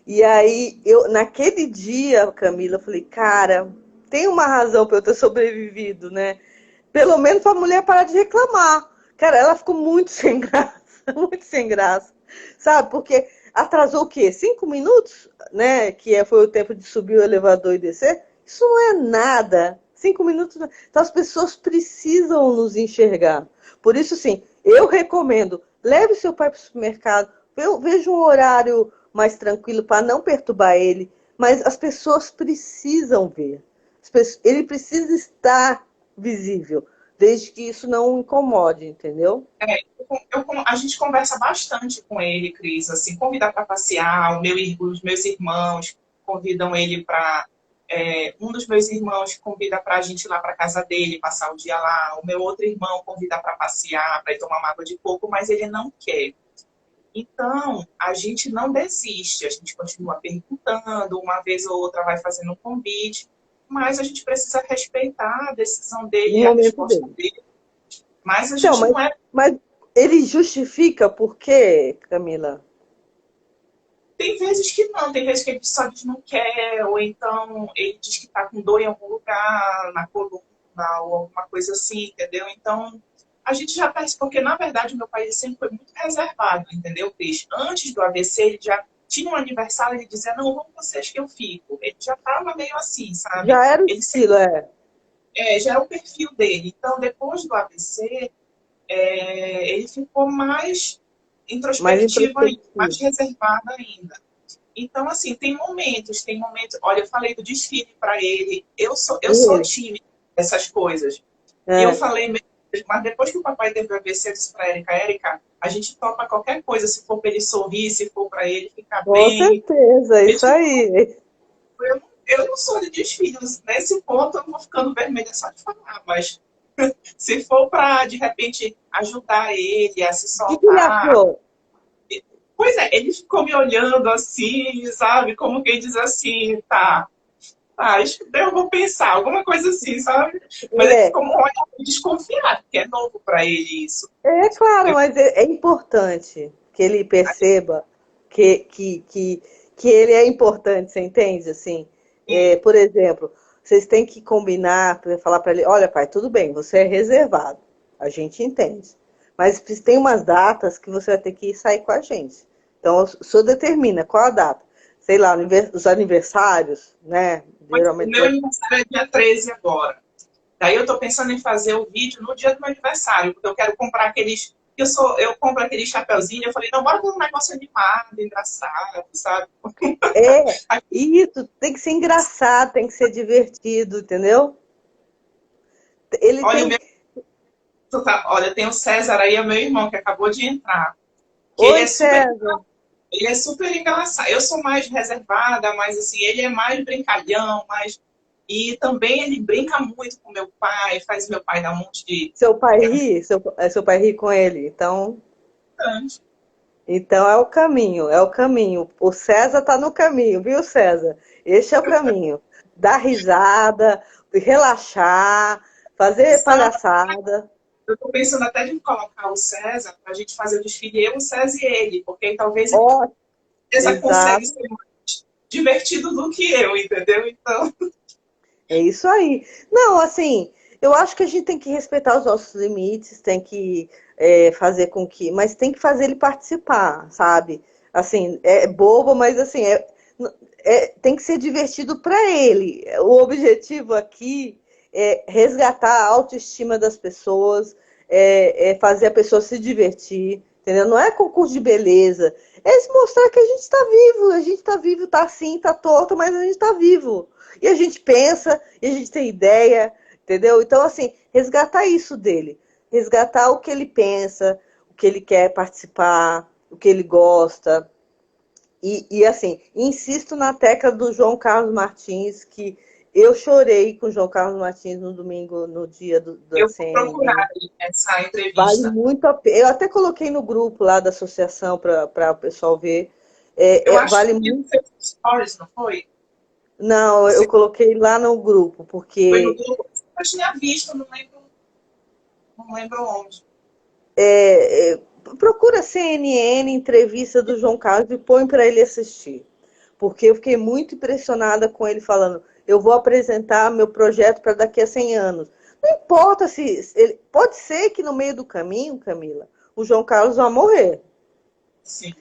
E aí, naquele dia, Camila, eu falei, cara, tem uma razão para eu ter sobrevivido, né? Pelo menos para a mulher parar de reclamar. Cara, ela ficou muito sem graça. Muito sem graça. Sabe, porque atrasou o quê? 5 minutos, né? Foi o tempo de subir o elevador e descer. Isso não é nada. 5 minutos. Então as pessoas precisam nos enxergar. Por isso, sim, eu recomendo, leve seu pai para o supermercado, veja um horário mais tranquilo para não perturbar ele, mas as pessoas precisam ver. Ele precisa estar visível, desde que isso não o incomode, entendeu? A gente conversa bastante com ele, Cris, assim, convida para passear, os meus irmãos convidam ele para... um dos meus irmãos convida para a gente ir lá para casa dele, passar o dia lá, o meu outro irmão convida para passear, para ir tomar uma água de coco, mas ele não quer. Então, a gente não desiste, a gente continua perguntando, uma vez ou outra vai fazendo um convite, mas a gente precisa respeitar a decisão dele No e a momento resposta dele. dele. Mas a Então, gente não é... mas ele justifica por quê, Camila? Tem vezes que não, tem vezes que ele só diz não quer, ou então ele diz que está com dor em algum lugar, na coluna, ou alguma coisa assim, entendeu? Então, a gente já pensa, porque na verdade o meu pai sempre foi muito reservado, entendeu, Cris? Antes do AVC, ele já tinha um aniversário, ele dizia, não, vamos vocês que eu fico. Ele já estava meio assim, sabe? Já era o Ele sempre, estilo, é. já é o perfil dele. Então, depois do AVC, ele ficou mais Mais introspectivo ainda, mais introspectivo. reservado ainda. Então, assim, tem momentos. Olha, eu falei do desfile para ele. E Eu sou ele? tímida dessas coisas. E eu É, falei mesmo, mas depois que o papai teve o AVC, eu disse para Érica, a gente topa qualquer coisa, se for para ele sorrir, se for para ele ficar com bem. certeza, é isso Mesmo aí. eu não sou de desfiles. Nesse ponto, eu vou ficando vermelha só de falar, mas se for para, de repente, ajudar ele a se O que ele soltar. achou? Pois é, ele ficou me olhando assim, sabe? Como quem diz assim, tá, acho que eu vou pensar, alguma coisa assim, sabe? Mas ele É, ficou um olhar desconfiado, porque é novo para ele isso. é claro, mas é importante que ele perceba que, que, que, que ele é importante, você entende? Assim, por exemplo, vocês têm que combinar, falar para ele, olha, pai, tudo bem, você é reservado, a gente entende. Mas tem umas datas que você vai ter que sair com a gente. Então, o senhor determina qual a data. Sei lá, os aniversários, né? Mas o Geralmente meu aniversário é dia 13 agora. Daí eu tô pensando em fazer o vídeo no dia do meu aniversário, porque eu quero comprar aqueles. Eu compro aquele chapeuzinho, eu falei, não, bora fazer um negócio animado, engraçado, sabe? é isso, tem que ser engraçado, tem que ser divertido, entendeu? Ele Olha, tem. olha, tem o César aí, é meu irmão, que acabou de entrar. Que Oi, César. ele é super engraçado. Eu sou mais reservada, mas assim, ele é mais brincalhão, mais... E também ele brinca muito com meu pai, faz meu pai dar um monte de... Seu pai ri? Seu pai ri com ele? Então é o caminho, é o caminho. O César tá no caminho, viu, César? Esse é o caminho. Dar risada, relaxar, fazer Então, palhaçada. eu estou pensando até de colocar o César para a gente fazer o desfile, eu, o César e ele, porque talvez ele Ó, consegue exato. ser mais divertido do que eu, entendeu? Então, É isso aí. Não, assim, eu acho que a gente tem que respeitar os nossos limites, tem que fazer com que. Mas tem que fazer ele participar, sabe? Assim, é bobo, mas assim, tem que ser divertido para ele. O objetivo aqui é resgatar a autoestima das pessoas, é fazer a pessoa se divertir, entendeu? Não é concurso de beleza, é se mostrar que a gente está vivo, está assim, está torto, mas a gente está vivo. E a gente pensa, e a gente tem ideia, entendeu? Então, assim, resgatar isso dele. Resgatar o que ele pensa, o que ele quer participar, o que ele gosta. Assim, insisto na tecla do João Carlos Martins, que eu chorei com o João Carlos Martins no domingo, no dia da eu vou procurar CNN. essa Vale entrevista. muito a pena. Eu até coloquei no grupo lá da associação para o pessoal ver. Eu acho Vale que muito. foi no Stories, não foi? Não, eu Você coloquei lá no grupo, foi no porque grupo? Eu tinha visto, não lembro onde. procura CNN, entrevista do João Carlos e põe para ele assistir. Porque eu fiquei muito impressionada com ele falando, eu vou apresentar meu projeto para daqui a 100 anos. Não importa se... pode ser que no meio do caminho, Camila, o João Carlos vai morrer. Sim.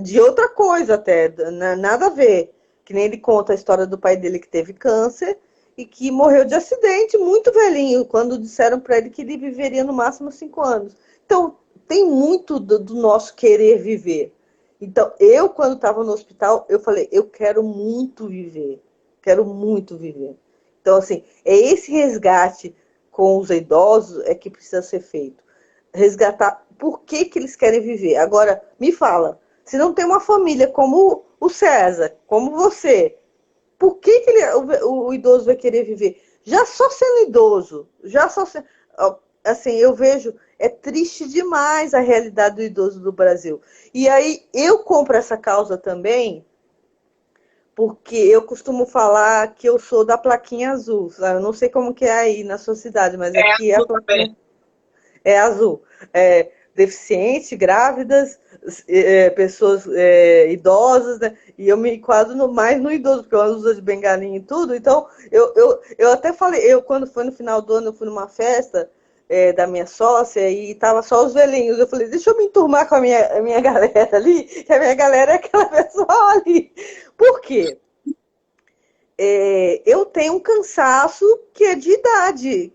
De outra coisa até, nada a ver. Que nem ele conta a história do pai dele que teve câncer e que morreu de acidente, muito velhinho, quando disseram para ele que ele viveria no máximo 5 anos. Então, tem muito do nosso querer viver. Então, eu, quando estava no hospital, eu falei, eu quero muito viver. Quero muito viver. Então, assim, é esse resgate com os idosos é que precisa ser feito. Resgatar por que, que eles querem viver. Agora, me fala, se não tem uma família como o César, como você, por que, que o idoso vai querer viver? Já só sendo idoso, já só sendo. Assim, eu vejo, é triste demais a realidade do idoso do Brasil. E aí eu compro essa causa também, porque eu costumo falar que eu sou da plaquinha azul. Sabe? Eu não sei como que é aí na sua cidade, mas É aqui é a azul plaquinha também. é azul. É, deficiente, grávidas, pessoas idosas, né? E eu me enquadro mais no idoso, porque eu uso de bengalinha e tudo. Então, eu até falei, eu quando foi no final do ano, eu fui numa festa da minha sócia e tava só os velhinhos. Eu falei, deixa eu me enturmar com a minha galera ali, que a minha galera é aquela pessoa ali. Por quê? Eu tenho um cansaço que é de idade,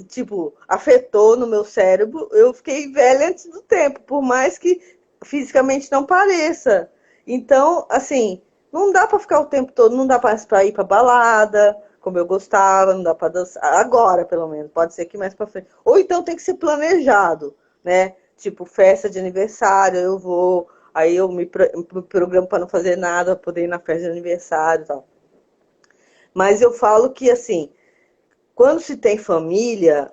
tipo, afetou no meu cérebro. Eu fiquei velha antes do tempo, por mais que fisicamente não pareça. Então, assim, não dá para ficar o tempo todo, não dá para ir para balada, como eu gostava, não dá para dançar agora, pelo menos. Pode ser que mais para frente. Ou então tem que ser planejado, né? Tipo, festa de aniversário, eu vou, aí eu me programo para não fazer nada, pra poder ir na festa de aniversário e tal. Mas eu falo que, assim, quando se tem família,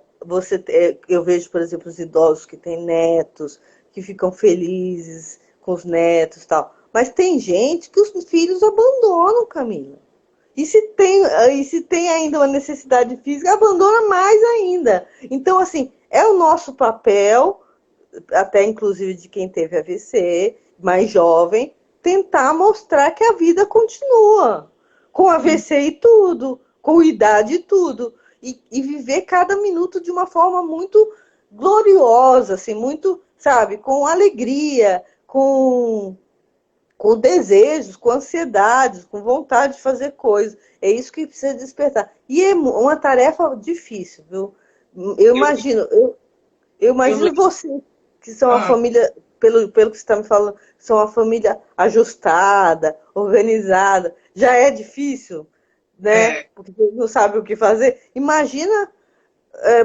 eu vejo, por exemplo, os idosos que têm netos, que ficam felizes com os netos e tal. Mas tem gente que os filhos abandonam, Camila. E se tem ainda uma necessidade física, abandona mais ainda. Então, assim, é o nosso papel, até inclusive de quem teve AVC, mais jovem, tentar mostrar que a vida continua, com Sim. AVC e tudo, com idade e tudo, e viver cada minuto de uma forma muito gloriosa, assim, muito, sabe, com alegria, com desejos, com ansiedades, com vontade de fazer coisas. É isso que precisa despertar. E é uma tarefa difícil, viu? Eu Eu, imagino, eu eu imagino lembro. você, que são uma Ah, família, pelo que você está me falando, são uma família ajustada, organizada. Já é difícil, né? é, Porque não sabe o que fazer. Imagina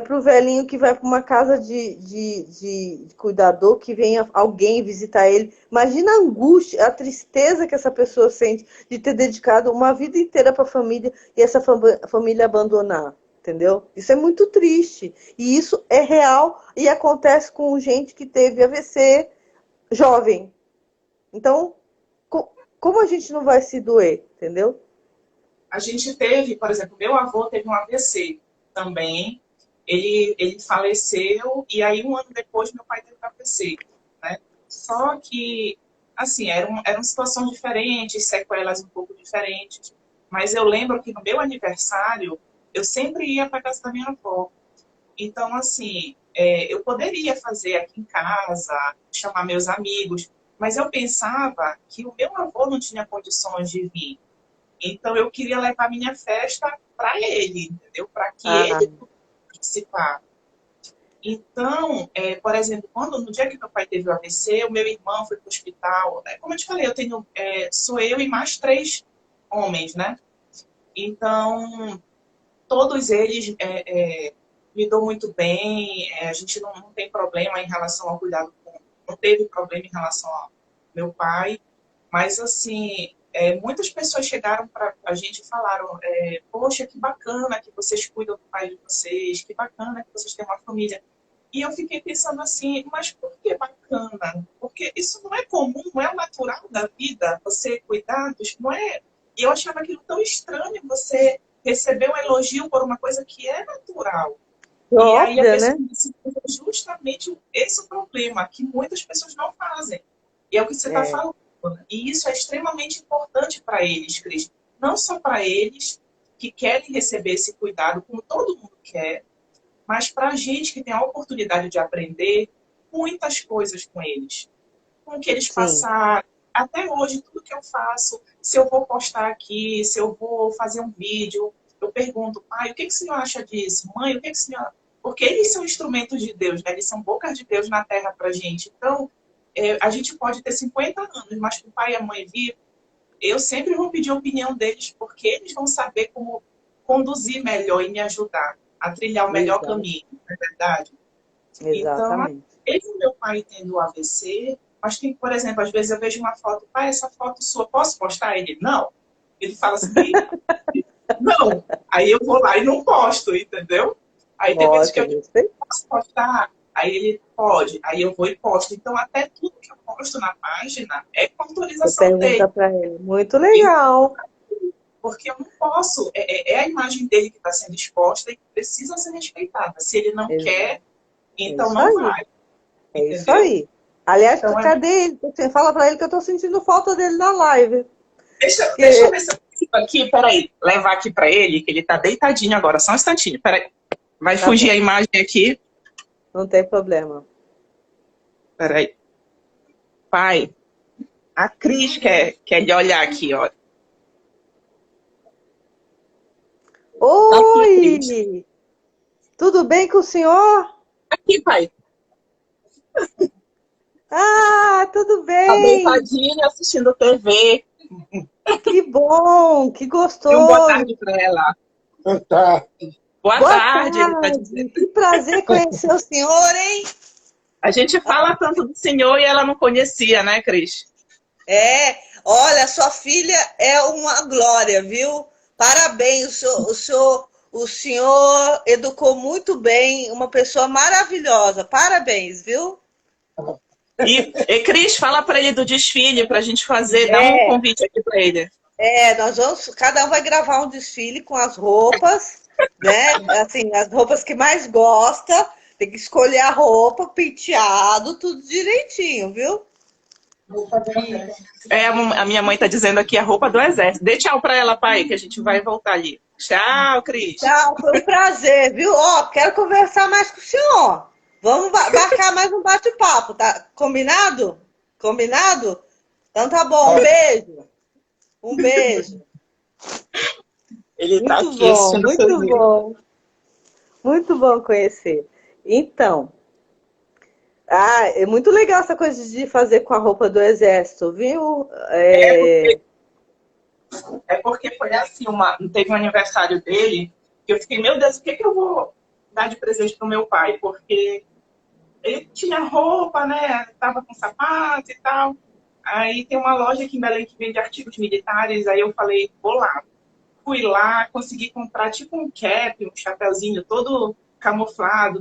para o velhinho que vai para uma casa de cuidador, que venha alguém visitar ele. Imagina a angústia, a tristeza que essa pessoa sente de ter dedicado uma vida inteira para a família e essa família abandonar. Entendeu? Isso é muito triste. E isso é real e acontece com gente que teve AVC jovem. Então, como a gente não vai se doer? Entendeu? a gente teve, por exemplo, meu avô teve um AVC também. Ele faleceu e aí um ano depois meu pai teve um AVC, né? Só que, assim, eram situações diferentes, sequelas um pouco diferentes. Mas eu lembro que no meu aniversário eu sempre ia para casa da minha avó. Então, assim, eu poderia fazer aqui em casa, chamar meus amigos, mas eu pensava que o meu avô não tinha condições de vir. Então, eu queria levar minha festa para ele, entendeu? Para que Ah, ele pudesse participar. Então, por exemplo, no dia que meu pai teve o AVC, o meu irmão foi para o hospital. Como eu te falei, sou eu e mais 3 homens, né? Então, todos eles lidou muito bem, a gente não tem problema em relação ao cuidado não teve problema em relação ao meu pai, mas assim, muitas pessoas chegaram para a gente e falaram, poxa, que bacana que vocês cuidam do pai de vocês, que bacana que vocês têm uma família. E eu fiquei pensando assim, mas por que bacana? Porque isso não é comum, não é o natural da vida, você cuidar dos, não é. E eu achava aquilo tão estranho, você receber um elogio por uma coisa que é natural. E aí a óbvio, pessoa né? disse justamente esse o problema, que muitas pessoas não fazem. E é o que você está É. falando. Né? E isso é extremamente importante para eles, Cris. Não só para eles que querem receber esse cuidado, como todo mundo quer, mas para a gente que tem a oportunidade de aprender, muitas coisas com eles. Com o que eles Sim, passaram. Até hoje, tudo que eu faço, se eu vou postar aqui, se eu vou fazer um vídeo, eu pergunto, pai, o que o senhor acha disso? Mãe, o que o senhor... Porque eles são instrumentos de Deus, né? Eles são bocas de Deus na terra pra gente. Então, a gente pode ter 50 anos, mas com o pai e a mãe vivos, eu sempre vou pedir a opinião deles, porque eles vão saber como conduzir melhor e me ajudar a trilhar o melhor exato, caminho, não é verdade? Então, exatamente. mesmo meu pai tendo AVC, mas tem, por exemplo, às vezes eu vejo uma foto, pai, essa foto sua, posso postar? Ele, não. Ele fala assim, não. Aí eu vou lá e não posto, entendeu? Aí tem vezes que eu Ótimo, digo, gostei. posso postar? Aí ele pode, aí eu vou e posto. Então, até tudo que eu posto na página é com Você autorização dele. pergunta para ele. Muito legal. Porque eu não posso, é a imagem dele que está sendo exposta e precisa ser respeitada. Se ele não quer, Exato. É então isso não aí. vai, É isso entendeu? aí. Aliás, Então, cadê ele? Você fala para ele que eu tô sentindo falta dele na live. deixa eu Que... ver se eu consigo aqui, peraí, levar aqui para ele, que ele tá deitadinho agora, só um instantinho, peraí. Vai Tá fugir a bom, imagem aqui, não tem problema. peraí. Pai, a Cris quer lhe olhar aqui, ó. Tá aqui, Cris. Oi! Tudo bem com o senhor? Aqui, pai. Ah, tudo Tá bem! deitadinho assistindo TV. Que bom, que E um boa gostoso. tarde para ela. Boa tarde. Boa Boa tarde, ele tá dizendo. tarde, que prazer conhecer o senhor, hein? A gente fala tanto do senhor e ela não conhecia, né, Cris? É, olha, sua filha é uma glória, viu? Parabéns, o senhor educou muito bem, uma pessoa maravilhosa. Parabéns, viu? E Cris, fala para ele do desfile, para a gente fazer, dá um É, convite aqui para ele. nós vamos, cada um vai gravar um desfile com as roupas, né? Assim, as roupas que mais gosta, tem que escolher a roupa, penteado, tudo direitinho, viu? A minha mãe tá dizendo aqui a roupa do exército. Dê tchau para ela, pai, que a gente vai voltar ali. Tchau, Cris. Tchau, foi um prazer, viu? Ó, quero conversar mais com o senhor. Vamos marcar mais um bate-papo, tá? Combinado? Combinado? Então tá bom, um beijo. Um beijo. Ele tá Muito aqui bom, assistindo muito TV. bom. Muito bom conhecer. Então, é muito legal essa coisa de fazer com a roupa do exército, viu? É porque, é porque foi assim, teve um aniversário dele, que eu fiquei, meu Deus, o que eu vou dar de presente pro meu pai? Porque ele tinha roupa, né? Tava com sapato e tal. Aí tem uma loja aqui em Belém que vende artigos militares. Aí eu falei, vou lá. Fui lá, consegui comprar tipo um cap, um chapeuzinho todo camuflado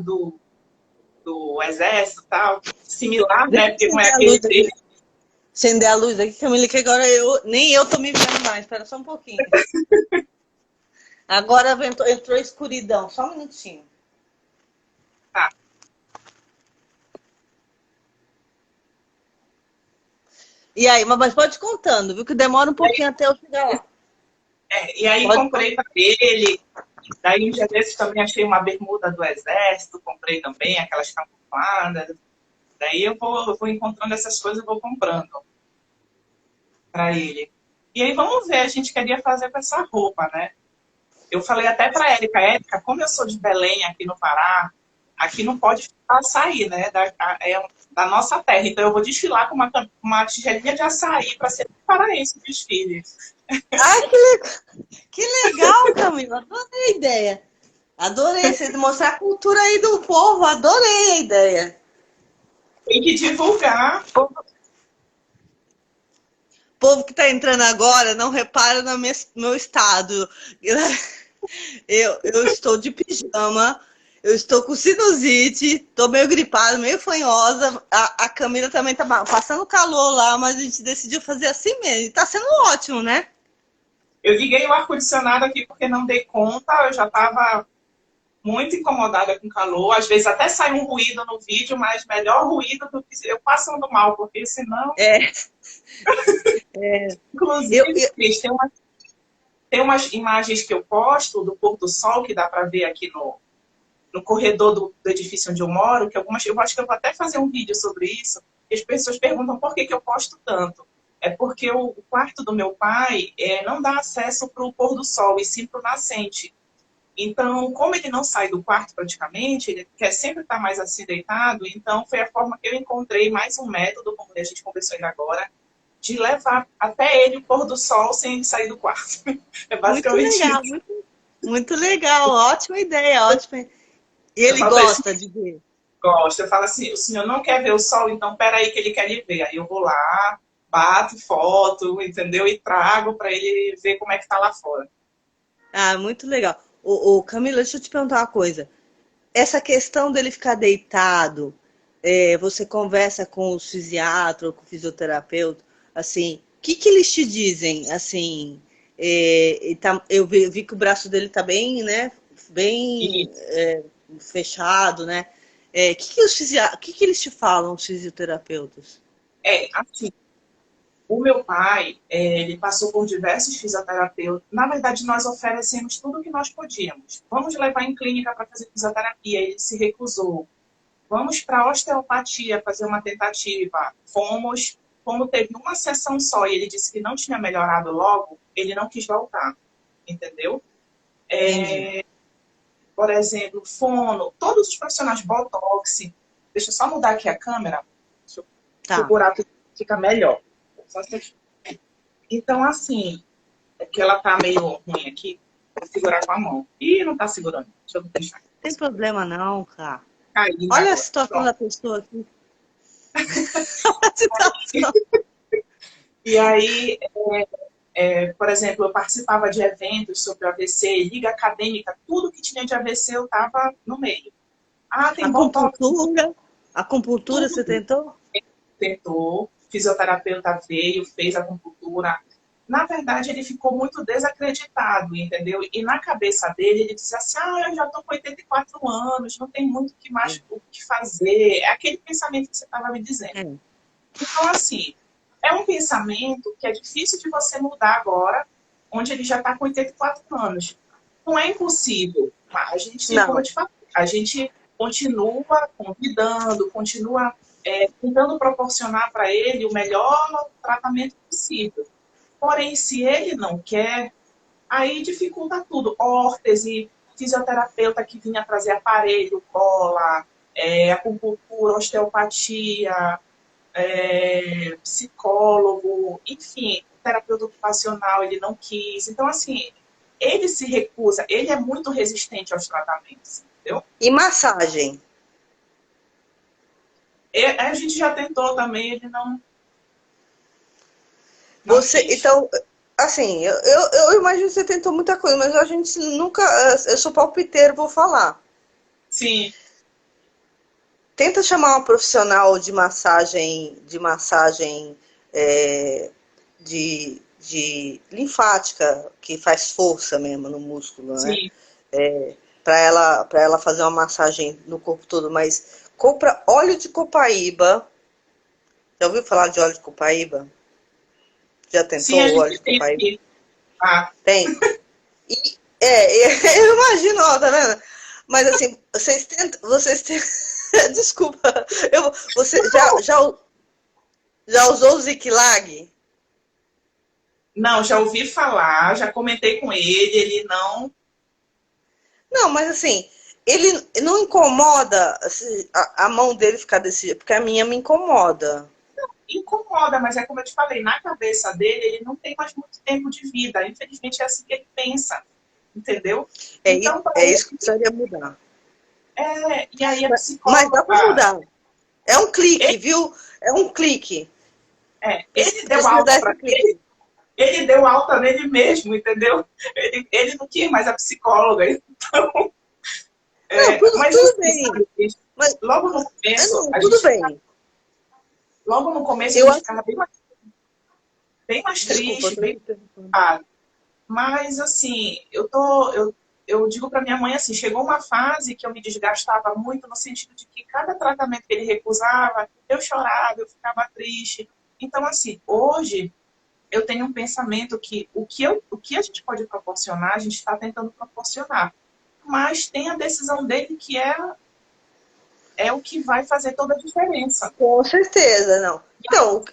do exército e tal. Similar, Deixa né? eu Porque não é acender a aquele luz dele. aqui. Acender a luz aqui, Camila, que agora nem eu tô me vendo mais. Espera só um pouquinho. Agora entrou escuridão. Só um minutinho. Tá. E aí, mas pode ir contando, viu? Que demora um pouquinho até eu chegar lá. E aí Pode comprei para ele. Daí um dia desses também achei uma bermuda do exército, comprei também aquelas camufladas. Daí eu vou encontrando essas coisas e vou comprando para ele. E aí vamos ver, a gente queria fazer com essa roupa, né? Eu falei até para Érica, como eu sou de Belém, aqui no Pará, aqui não pode açaí, né? Da nossa terra. Então eu vou desfilar com uma tigelinha de açaí para ser paraense o desfile. Ah, que legal, Camila. Adorei a ideia. Adorei você mostrar a cultura aí do povo. Adorei a ideia. Tem que divulgar. O povo que está entrando agora não repara no meu estado. Eu estou de pijama, eu estou com sinusite, estou meio gripada, meio fanhosa. A Camila também está passando calor lá, mas a gente decidiu fazer assim mesmo. E está sendo ótimo, né? Eu liguei o ar-condicionado aqui porque não dei conta, eu já estava muito incomodada com calor. Às vezes até sai um ruído no vídeo, mas melhor ruído do que eu passando mal, porque senão. É, eu, Inclusive, eu, Cris, tem umas imagens que eu posto do pôr do sol que dá para ver aqui no corredor do edifício onde eu moro, que eu acho que eu vou até fazer um vídeo sobre isso, e as pessoas perguntam por que eu posto tanto. É porque o quarto do meu pai não dá acesso para o pôr do sol, e sim para o nascente. Então, como ele não sai do quarto praticamente, ele quer sempre estar mais assim deitado, então foi a forma que eu encontrei mais um método, como a gente conversou ainda agora, de levar até ele o pôr do sol sem ele sair do quarto. É Muito basicamente legal, isso. muito legal. Ótima ideia, ótima. E Eu ele falo para ele, gosta de ver. gosta. Eu falo assim, o senhor não quer ver o sol, então peraí que ele quer lhe ver. Aí eu vou lá, bato foto, entendeu? E trago para ele ver como é que tá lá fora. Ah, muito legal. Camila, deixa eu te perguntar uma coisa. Essa questão dele ficar deitado, você conversa com o fisiatra ou com o fisioterapeuta, assim, o que que eles te dizem? Assim, eu vi que o braço dele tá bem, né? E Bem fechado, né? Que eles te falam, os fisioterapeutas? assim, o meu pai, ele passou por diversos fisioterapeutas. Na verdade, nós oferecemos tudo o que nós podíamos. Vamos levar em clínica para fazer fisioterapia, ele se recusou. Vamos para osteopatia fazer uma tentativa. Fomos, como teve uma sessão só e ele disse que não tinha melhorado logo, ele não quis voltar, entendeu? Entendi. Por exemplo, fono, todos os profissionais Botox. Deixa eu só mudar aqui a câmera. Deixa eu Tá. segurar que fica melhor. Então, assim, é que ela tá meio ruim aqui. Vou segurar com a mão. Ih, não tá segurando. Deixa eu deixar Não tem problema não, cara. cair Olha a agora. situação da Pronto. pessoa aqui. Olha a situação. E aí, por exemplo, eu participava de eventos sobre o AVC, liga acadêmica, tudo que tinha de AVC eu estava no meio. Ah, tem botox, Acupuntura. Acupuntura você tudo. tentou? Tentou, fisioterapeuta veio, fez acupuntura. Na verdade, ele ficou muito desacreditado, entendeu? E na cabeça dele, ele disse assim, eu já estou com 84 anos, não tem muito o que fazer. É aquele pensamento que você estava me dizendo. É. Então, assim, é um pensamento que é difícil de você mudar agora, onde ele já está com 84 anos. Não é impossível, mas a gente, como eu Não. te falei, a gente continua convidando, continua tentando proporcionar para ele o melhor tratamento possível. Porém, se ele não quer, aí dificulta tudo. Órtese, fisioterapeuta que vinha trazer aparelho, bola, acupuntura, osteopatia, psicólogo, enfim, terapeuta ocupacional, ele não quis. Então, assim, ele se recusa, ele é muito resistente aos tratamentos, entendeu? E massagem? E a gente já tentou também, ele não Você, quis. então, assim, eu imagino que você tentou muita coisa, mas a gente nunca. Eu sou palpiteiro, vou falar. Sim, Tenta chamar uma profissional de massagem de linfática, que faz força mesmo no músculo, né? sim. Para ela fazer uma massagem no corpo todo, mas compra óleo de copaíba. Já ouviu falar de óleo de copaíba? Já Sim, a tentou o óleo gente de tem copaíba? aqui. Ah, Tem. E, eu imagino, ó, tá vendo? Mas assim, vocês tentam, desculpa, você já usou o Ziklag? não, já ouvi falar, já comentei com ele não Não, mas assim, ele não incomoda assim, a mão dele ficar desse jeito, porque a minha me incomoda. incomoda, mas é como eu te falei, na cabeça dele, ele não tem mais muito tempo de vida. Infelizmente é assim que ele pensa, entendeu? Então, para É ele, isso que precisaria mudar. e aí a Mas dá para psicóloga, mudar. É um clique, ele, viu? É um clique. ele deu Precisa dar alta esse para clique. ele deu alta nele mesmo, entendeu? Ele não quis mais a psicóloga. Então, Não, mas tudo assim, bem. sabe, Mas, logo no começo, não, tudo bem. a Eu gente acho. ficava bem mais Desculpa, eu triste, tô te bem interrompendo. preocupado. Mas, assim, eu digo para minha mãe assim, chegou uma fase que eu me desgastava muito no sentido de que cada tratamento que ele recusava, eu chorava, eu ficava triste. Então, assim, hoje eu tenho um pensamento que o que a gente pode proporcionar, a gente está tentando proporcionar. mas tem a decisão dele que é o que vai fazer toda a diferença. Com certeza, não. Então,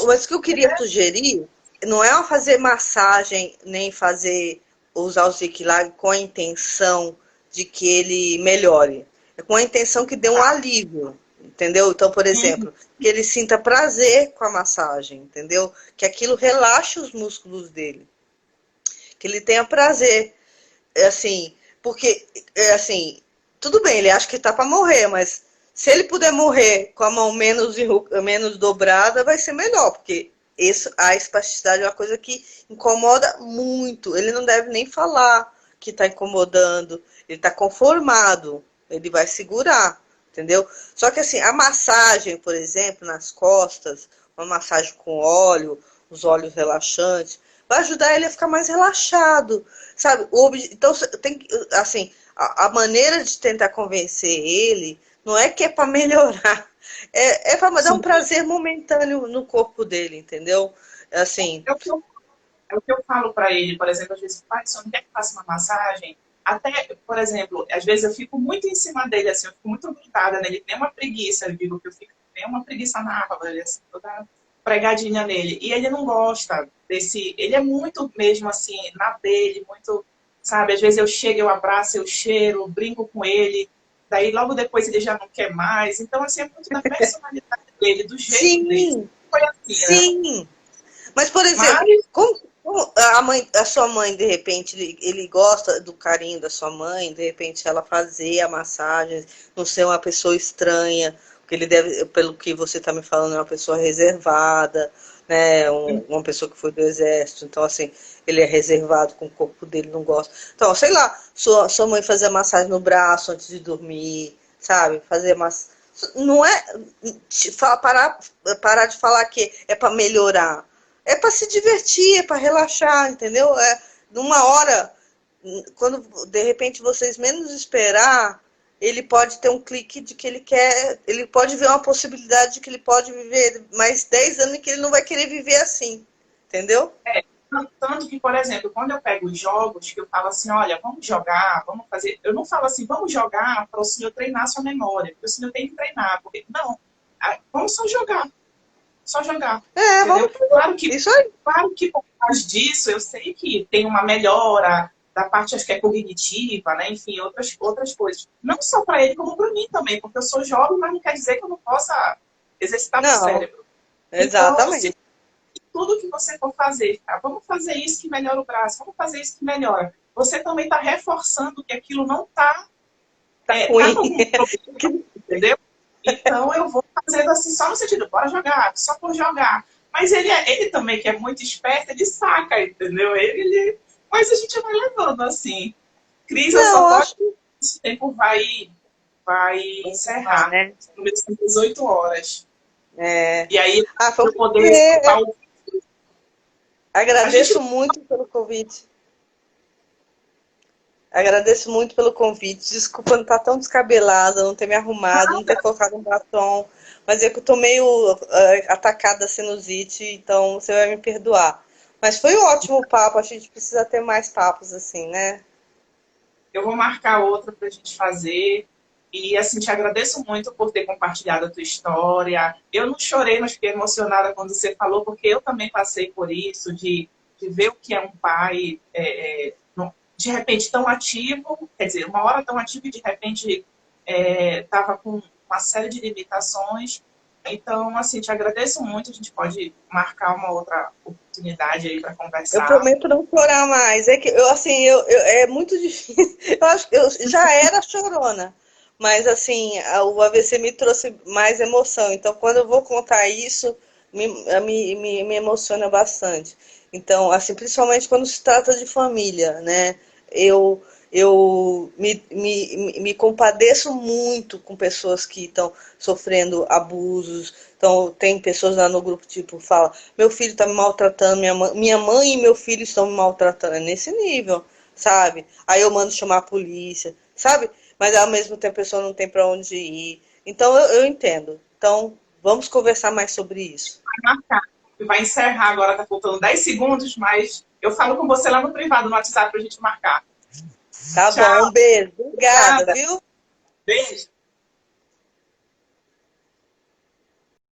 mas o que eu queria sugerir não é fazer massagem, nem fazer usar o Ziklag com a intenção de que ele melhore. É com a intenção que dê um alívio, entendeu? Então, por exemplo, que ele sinta prazer com a massagem, entendeu? Que aquilo relaxe os músculos dele. Que ele tenha prazer. Assim, porque, assim, tudo bem, ele acha que tá para morrer, mas se ele puder morrer com a mão menos dobrada, vai ser melhor, porque a espasticidade é uma coisa que incomoda muito. Ele não deve nem falar que está incomodando, ele está conformado, ele vai segurar, entendeu? Só que assim, a massagem, por exemplo, nas costas, uma massagem com óleo, os óleos relaxantes, vai ajudar ele a ficar mais relaxado, sabe? Então, tem assim, a maneira de tentar convencer ele não é que é para melhorar, é para dar um prazer momentâneo no corpo dele, entendeu? Assim. É o que eu falo para ele, por exemplo, às vezes, pai, você não quer que faça uma massagem? Até, por exemplo, às vezes eu fico muito em cima dele, assim, eu fico muito grudada nele, tem uma preguiça, eu digo que eu fico, tem uma preguiça na árvore, assim, toda pregadinha nele. E ele não gosta desse, ele é muito mesmo assim, na dele, muito, sabe, às vezes eu chego, eu abraço, eu cheiro, brinco com ele, daí logo depois ele já não quer mais. Então, assim, é muito da personalidade dele, do jeito dele. Sim, Foi assim, né? sim. Mas, por exemplo, Mas, como a sua mãe, de repente, ele gosta do carinho da sua mãe, de repente ela fazer a massagem, não ser uma pessoa estranha, porque ele deve, pelo que você está me falando, é uma pessoa reservada, né? Uma pessoa que foi do exército, então assim, ele é reservado com o corpo dele, não gosta. Então, sei lá, sua mãe fazer massagem no braço antes de dormir, sabe? Fazer massagem. Não é parar de falar que é para melhorar. É para se divertir, é para relaxar, entendeu? Numa hora, quando de repente vocês menos esperar, ele pode ter um clique de que ele quer, ele pode ver uma possibilidade de que ele pode viver mais 10 anos e que ele não vai querer viver assim, entendeu? tanto que, por exemplo, quando eu pego os jogos, que eu falo assim, olha, vamos jogar, vamos fazer. Eu não falo assim, vamos jogar para o senhor treinar sua memória, porque o senhor tem que treinar. Porque, não, vamos só jogar. Só jogar. Vamos Entendeu? fazer isso aí. Claro que por causa disso, eu sei que tem uma melhora da parte, acho que é cognitiva, né? Enfim, outras coisas. Não só para ele, como para mim também, porque eu sou jovem, mas não quer dizer que eu não possa exercitar meu Não, cérebro. Então, se exatamente. tudo que você for fazer, tá? Vamos fazer isso que melhora o braço, vamos fazer isso que melhora. Você também está reforçando que aquilo não está Tá com ruim. algum problema, entendeu? Então eu vou fazendo assim, só no sentido, bora jogar, só por jogar. Mas ele também, que é muito esperto, ele saca, entendeu? Mas a gente vai levando assim. Cris, eu Não, só tô acho aqui, esse tempo vai que encerrar. né? São 18 horas. É. E aí, Foi um eu poder escutar prazer. o. A gente Agradeço muito pelo convite. Agradeço muito pelo convite. Desculpa não estar tão descabelada, não ter me arrumado, não ter colocado um batom. Mas é que eu tô meio atacada da sinusite, então você vai me perdoar. Mas foi um ótimo papo. A gente precisa ter mais papos assim, né? Eu vou marcar outra para a gente fazer. E, assim, te agradeço muito por ter compartilhado a tua história. Eu não chorei, mas fiquei emocionada quando você falou, porque eu também passei por isso, de ver o que é um pai, de repente, tão ativo, quer dizer, uma hora tão ativo e, de repente, estava com uma série de limitações. Então, assim, te agradeço muito. A gente pode marcar uma outra oportunidade aí para Eu conversar. prometo não chorar mais. É que eu assim, é muito difícil. Eu acho que eu já era chorona, mas assim, o AVC me trouxe mais emoção. Então, quando eu vou contar isso, me emociona bastante. Então, assim, principalmente quando se trata de família, né? Eu me compadeço muito com pessoas que estão sofrendo abusos. Então, tem pessoas lá no grupo, tipo, fala, meu filho está me maltratando, minha mãe e meu filho estão me maltratando. É nesse nível, sabe? Aí eu mando chamar a polícia, sabe? Mas ao mesmo tempo a pessoa não tem para onde ir. Então, eu entendo. Então, vamos conversar mais sobre isso. Marcar. Vai encerrar agora, tá faltando 10 segundos, mas eu falo com você lá no privado, no WhatsApp, pra gente marcar. Tá Tchau. bom, um beijo. Obrigada, Nada. viu? Beijo.